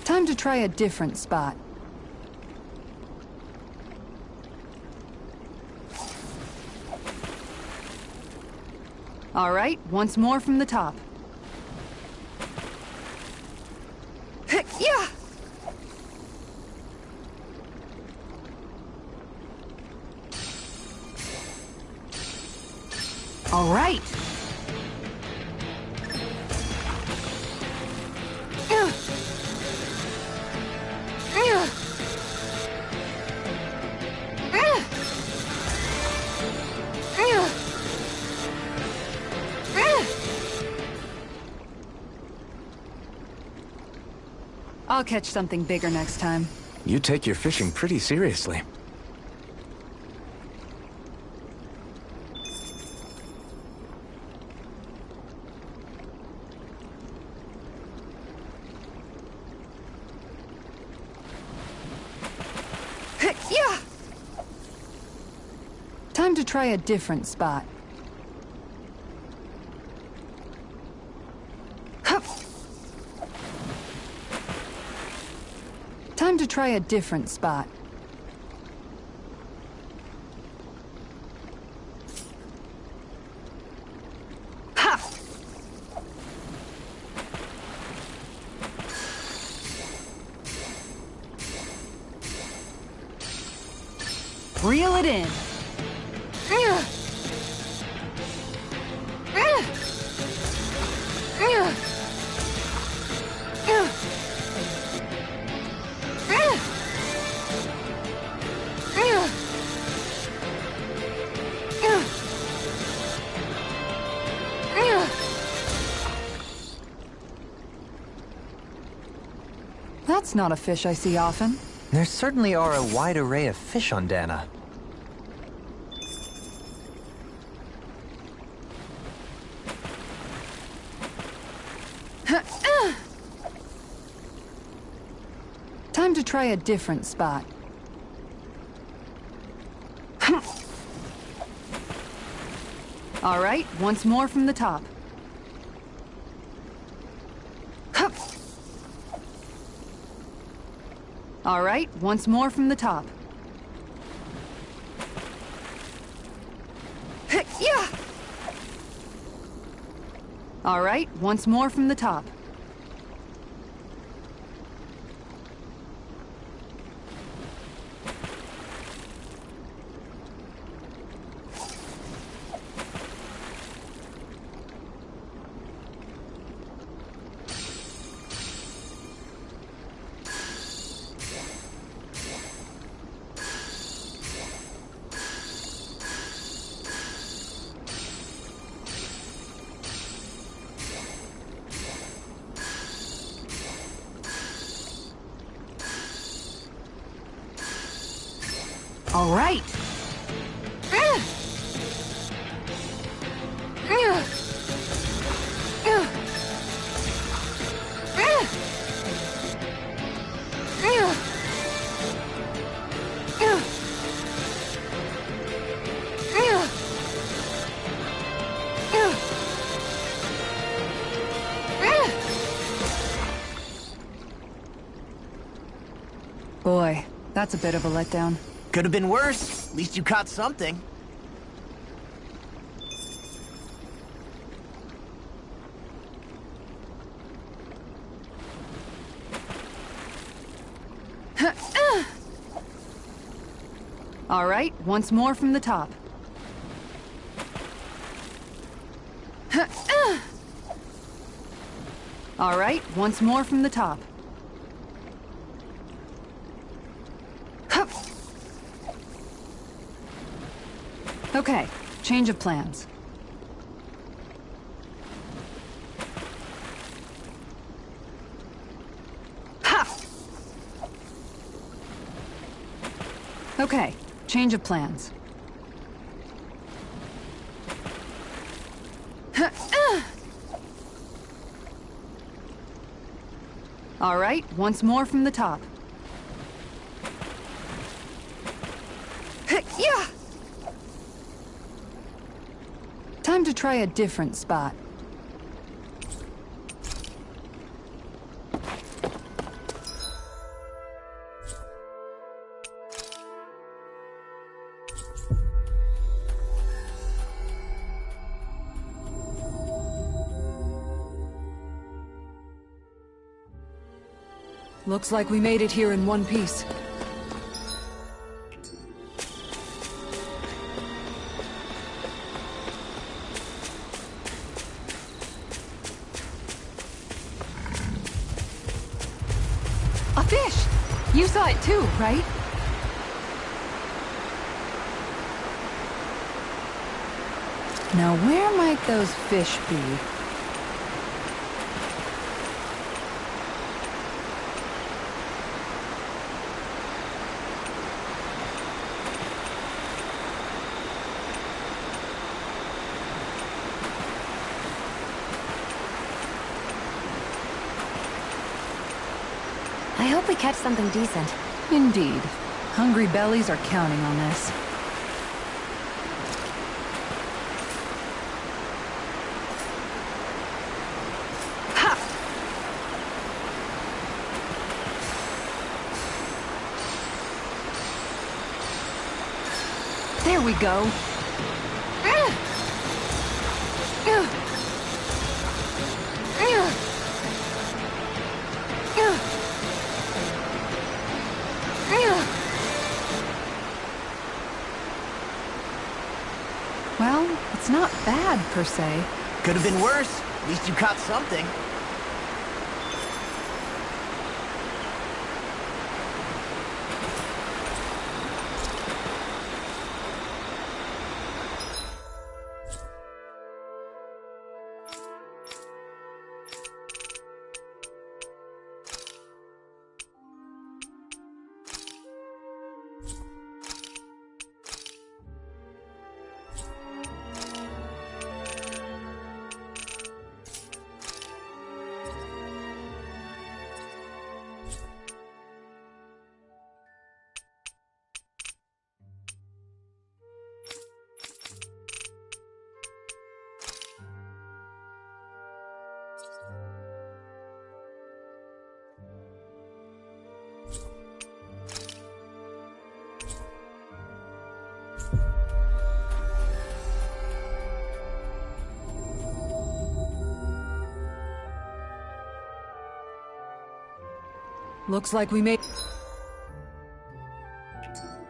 Time to try a different spot. All right, once more from the top. Yeah! All right. I'll catch something bigger next time. You take your fishing pretty seriously. Yeah! Time to try a different spot. Time Time to try a different spot. Ha! Reel it in. That's not a fish I see often. There certainly are a wide array of fish on Dana. Time to try a different spot. All right, once more from the top. All right, once more from the top. Yeah. All right, once more from the top. All right. Boy, that's a bit of a letdown. Could have been worse. At least you caught something. All right, once more from the top. All right, once more from the top. Okay, change of plans. Ha! Okay, change of plans. All right, once more from the top. Yeah! Time to try a different spot. Looks like we made it here in one piece. A fish! You saw it too, right? Now where might those fish be? I hope we catch something decent. Indeed. Hungry bellies are counting on this. Ha! we go. Well, it's not bad, per se. Could have been worse. At least you caught something. Looks like we made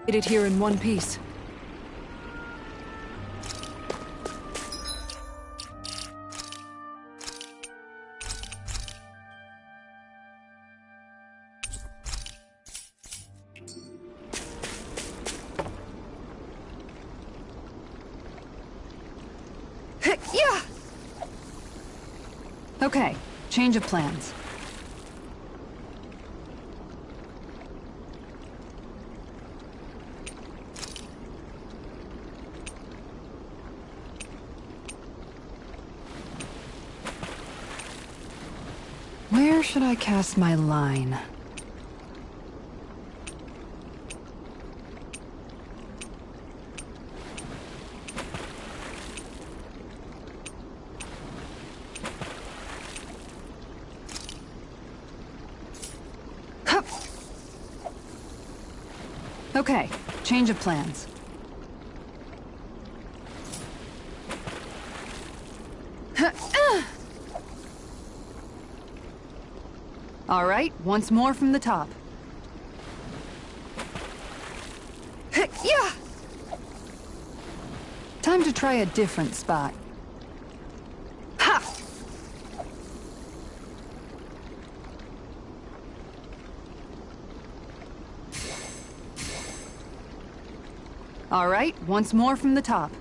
it here in one piece. Yeah. Okay, change of plans. Where should I cast my line? Hup. Okay, change of plans. All right, once more from the top. Yeah. Time to try a different spot. Ha. All right, once more from the top.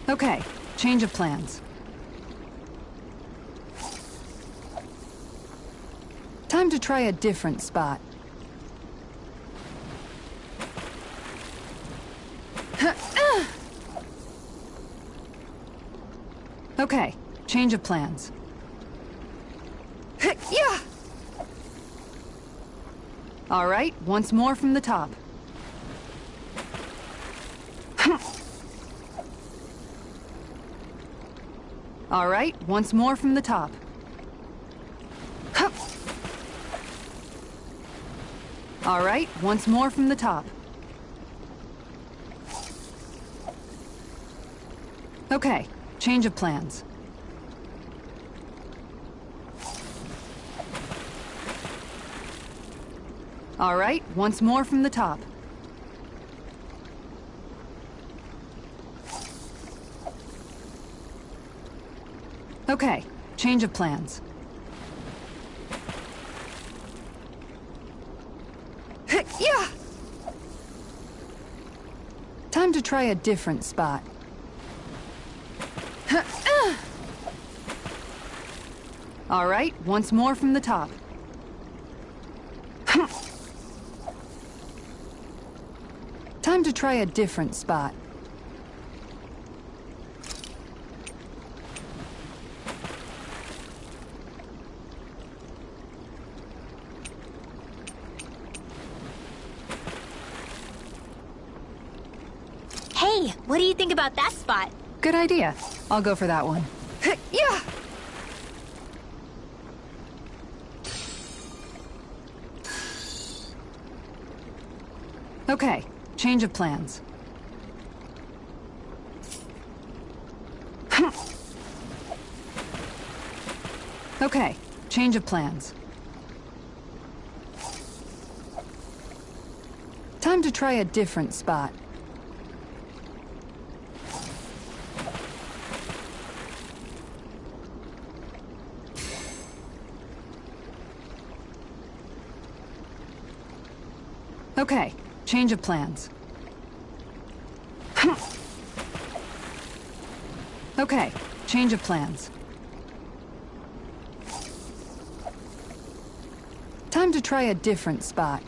Okay, change of plans. Time to try a different spot. Okay, change of plans. Yeah. All right, once more from the top. All right, once more from the top. All right, once more from the top. Okay, change of plans. All right, once more from the top. Okay, change of plans. Yeah. Time to try a different spot. All right, once more from the top. Time to try a different spot. Hey, what do you think about that spot? Good idea. I'll go for that one. Yeah. Okay, change of plans. Okay, change of plans. Time to try a different spot. Okay, change of plans. Okay, change of plans. Time to try a different spot.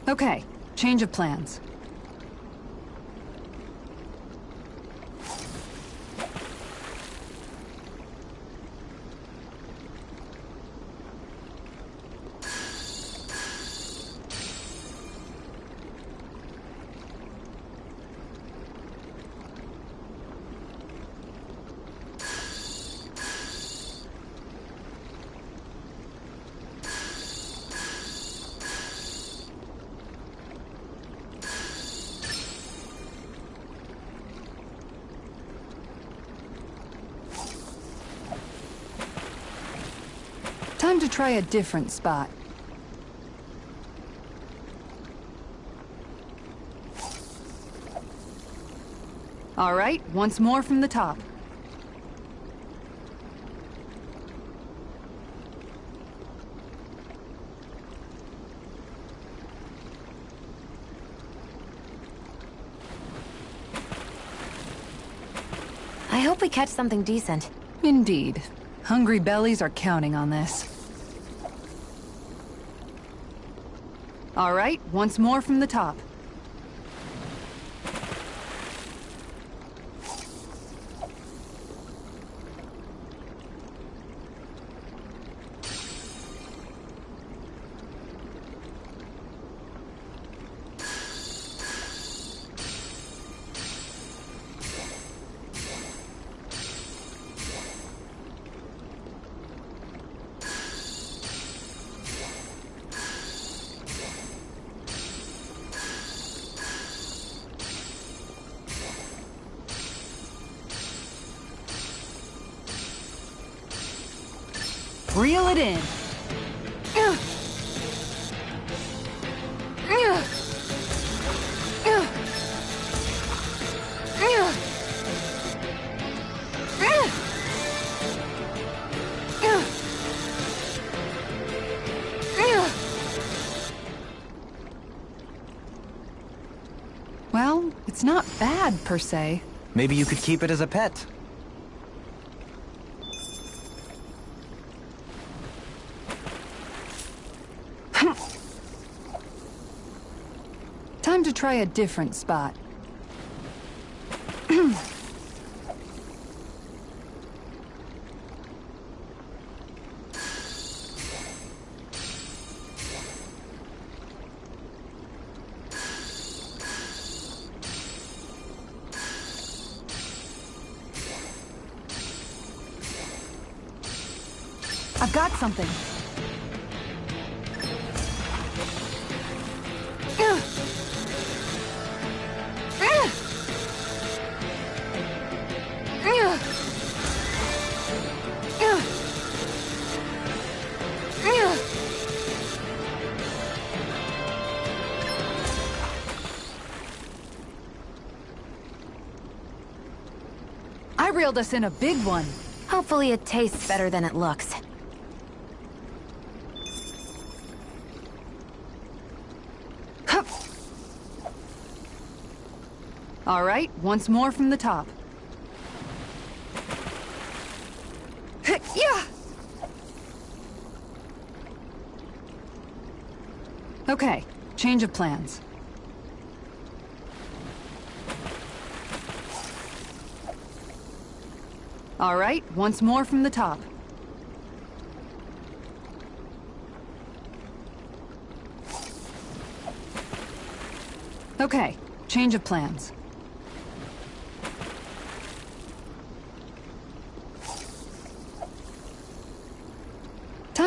Okay, change of plans. Time to try a different spot. All right, once more from the top. I hope we catch something decent. Indeed. Hungry bellies are counting on this. All right, once more from the top. Reel it in. Well, it's not bad, per se. Maybe you could keep it as a pet. Time to try a different spot. I've got something. I reeled us in a big one. Hopefully it tastes better than it looks. All right, once more from the top. Yeah. Okay, change of plans. All right, once more from the top. Okay, change of plans.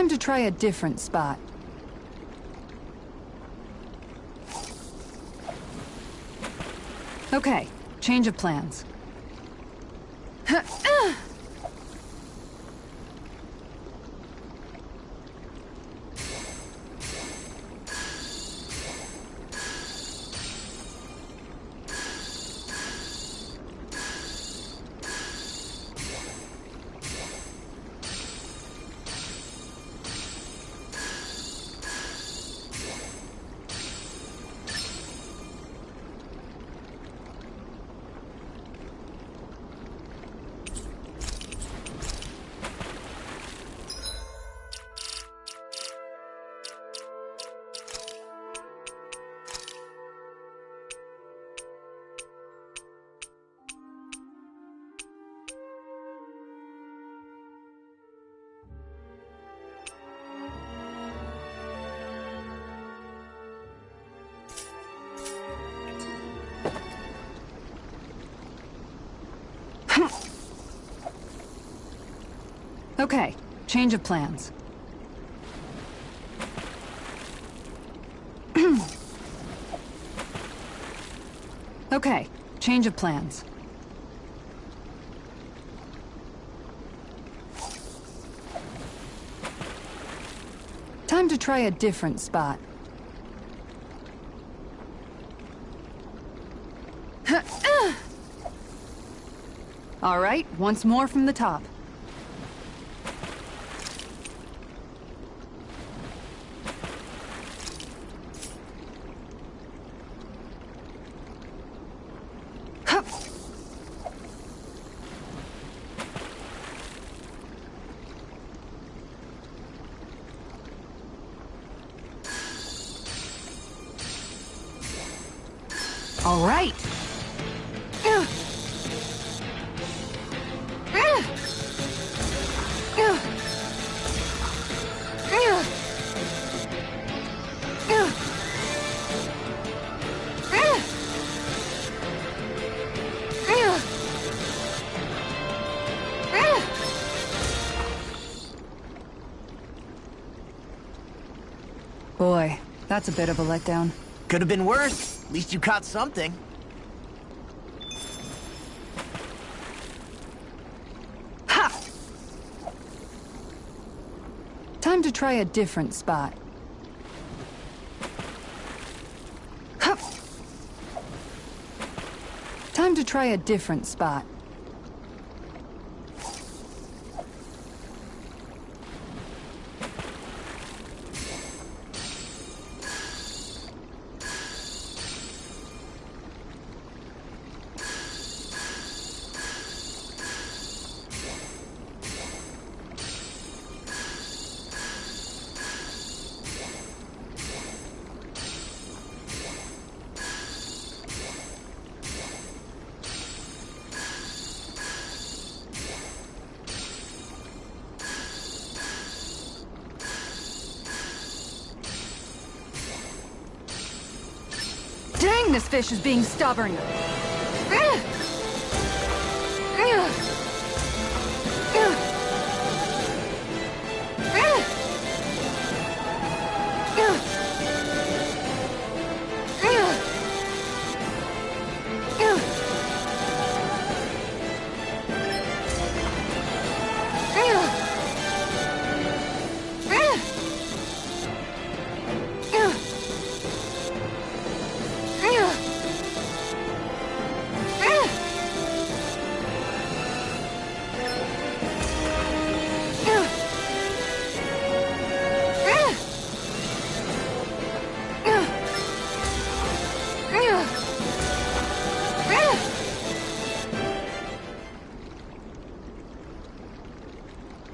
Time to try a different spot. Okay, change of plans. Okay, change of plans. Okay, change of plans. Time to try a different spot. All right, once more from the top. All right. Boy, that's a bit of a letdown. Could have been worse. At least you caught something. Ha! Time to try a different spot. Ha! Time to try a different spot. Dang, this fish is being stubborn.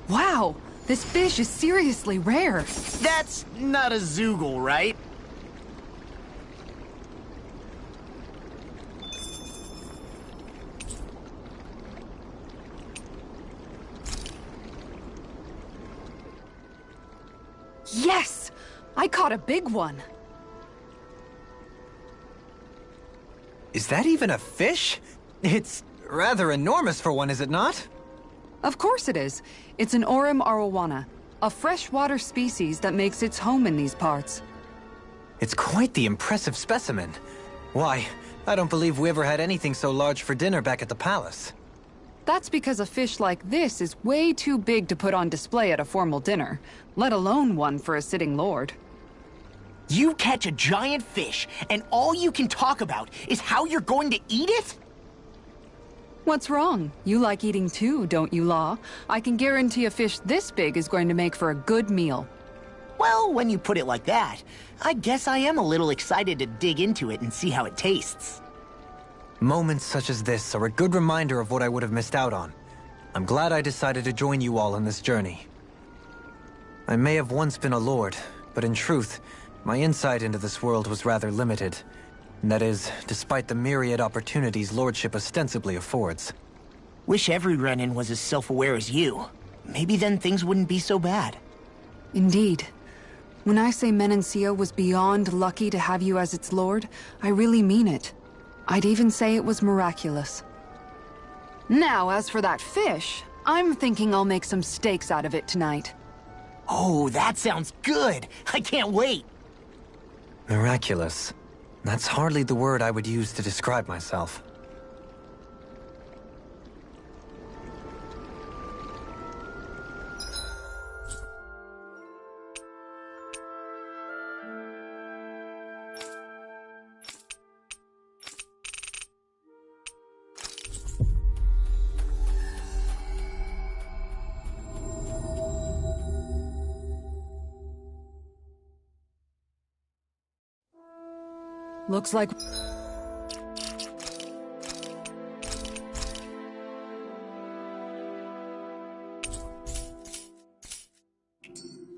Wow, this fish is seriously rare. That's not a Zoogle, right? Yes! I caught a big one. Is that even a fish? It's rather enormous for one, is it not? Of course it is. It's an Orem arowana. A freshwater species that makes its home in these parts. It's quite the impressive specimen. Why, I don't believe we ever had anything so large for dinner back at the palace. That's because a fish like this is way too big to put on display at a formal dinner, let alone one for a sitting lord. You catch a giant fish, and all you can talk about is how you're going to eat it? What's wrong? You like eating too, don't you, Law? I can guarantee a fish this big is going to make for a good meal. Well, when you put it like that, I guess I am a little excited to dig into it and see how it tastes. Moments such as this are a good reminder of what I would have missed out on. I'm glad I decided to join you all on this journey. I may have once been a lord, but in truth, my insight into this world was rather limited. And that is, despite the myriad opportunities lordship ostensibly affords. Wish every Renin was as self-aware as you. Maybe then things wouldn't be so bad. Indeed. When I say Menancia was beyond lucky to have you as its lord, I really mean it. I'd even say it was miraculous. Now, as for that fish, I'm thinking I'll make some steaks out of it tonight. Oh, that sounds good! I can't wait! Miraculous. That's hardly the word I would use to describe myself. Looks like...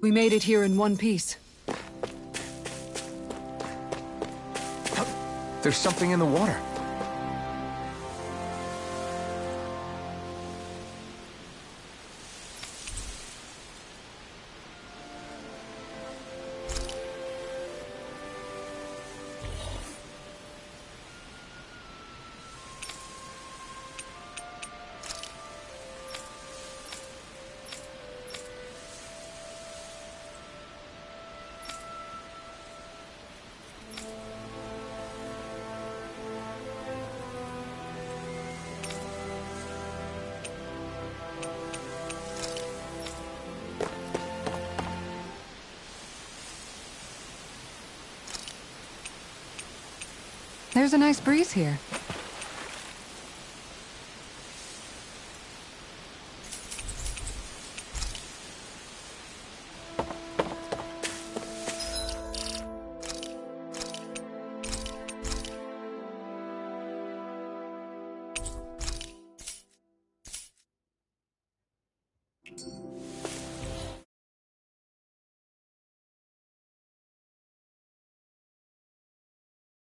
we made it here in one piece. There's something in the water. There's a nice breeze here.